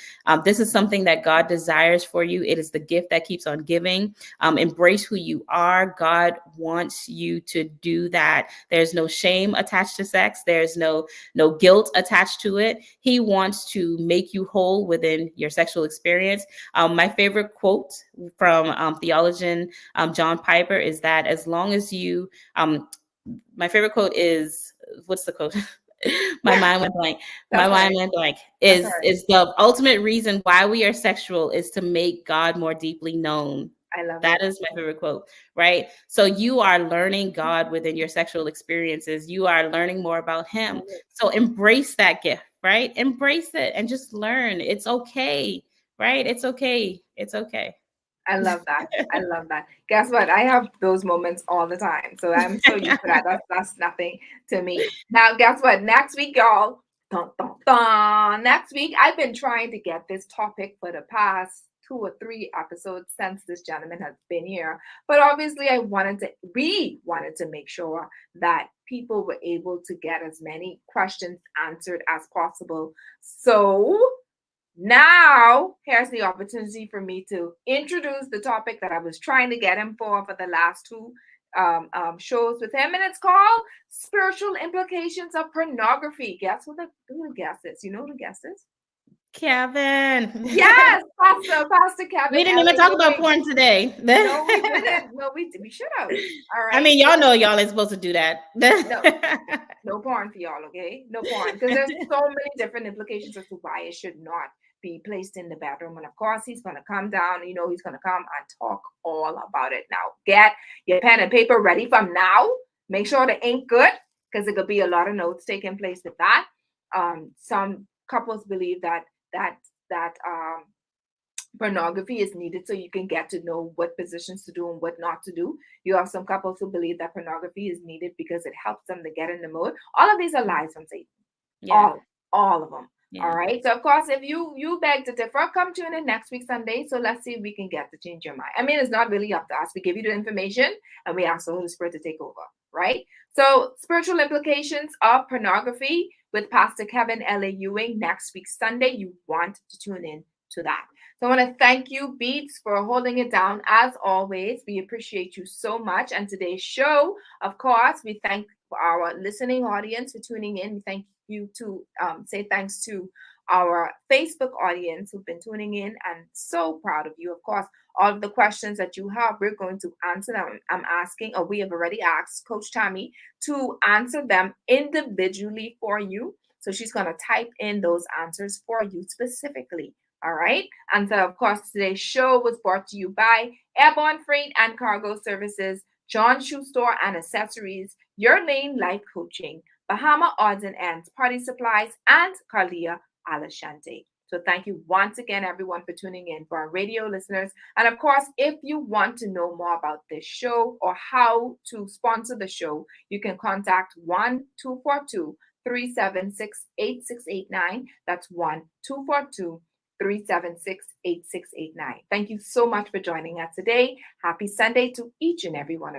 This is something that God desires for you. It is the gift that keeps on giving. Embrace who you are. God wants you to do that. There's no shame attached to sex. There's no guilt attached to it. He wants to make you whole within your sexual experience. My favorite quote from theologian John Piper is that as long as you, my favorite quote is, what's the quote? My mind went blank. Is the ultimate reason why we are sexual is to make God more deeply known. I love that. Is my favorite quote, right? So you are learning God within your sexual experiences. You are learning more about him. So embrace that gift, right? Embrace it and just learn. It's okay, right? It's okay. It's okay. I love that. I love that. Guess what? I have those moments all the time. So I'm so used to that. That's nothing to me. Now, guess what? Next week, y'all. Dun, dun, dun. Next week, I've been trying to get this topic for the past 2 or 3 episodes since this gentleman has been here. But obviously, we wanted to make sure that people were able to get as many questions answered as possible. So now, here's the opportunity for me to introduce the topic that I was trying to get him for the last 2 shows with him, and it's called Spiritual Implications of Pornography. Guess who the guest is? You know who the guest is? Kevin. Yes, Pastor Kevin. We didn't even talk about porn today. No, we didn't. Well, we should have. All right. I mean, y'all know y'all ain't supposed to do that. No porn for y'all, okay? No porn, because there's so many different implications as to why it should not be placed in the bedroom. And of course, he's going to come down. He's going to come and talk all about it. Now, get your pen and paper ready from now. Make sure the ink good, because it could be a lot of notes taking place with that. Some couples believe that pornography is needed so you can get to know what positions to do and what not to do. You have some couples who believe that pornography is needed because it helps them to get in the mood. All of these are lies from Satan. Yeah. All of them. Yeah. All right. So of course, if you beg to differ, come tune in next week Sunday. So let's see if we can get to change your mind. I mean, it's not really up to us. We give you the information and we ask the Holy Spirit to take over. Right. So spiritual implications of pornography with Pastor Kevin L.A. Ewing next week Sunday. You want to tune in to that. So I want to thank you, Beats, for holding it down. As always, we appreciate you so much. And today's show, of course, we thank our listening audience for tuning in. We thank you to say thanks to our Facebook audience who've been tuning in, and so proud of you. Of course, all of the questions that you have, we're going to answer them. I'm asking, or we have already asked Coach Tammy to answer them individually for you. So she's going to type in those answers for you specifically. All right. And so, of course, today's show was brought to you by Airborne Freight and Cargo Services, John Shoe Store and Accessories, Your Lane Life Coaching, Bahama Odds and Ends Party Supplies, and Carlia Alashante. So thank you once again, everyone, for tuning in, for our radio listeners. And of course, if you want to know more about this show or how to sponsor the show, you can contact 1-242-376-8689. That's 1-242-376-8689. Thank you so much for joining us today. Happy Sunday to each and every one of you.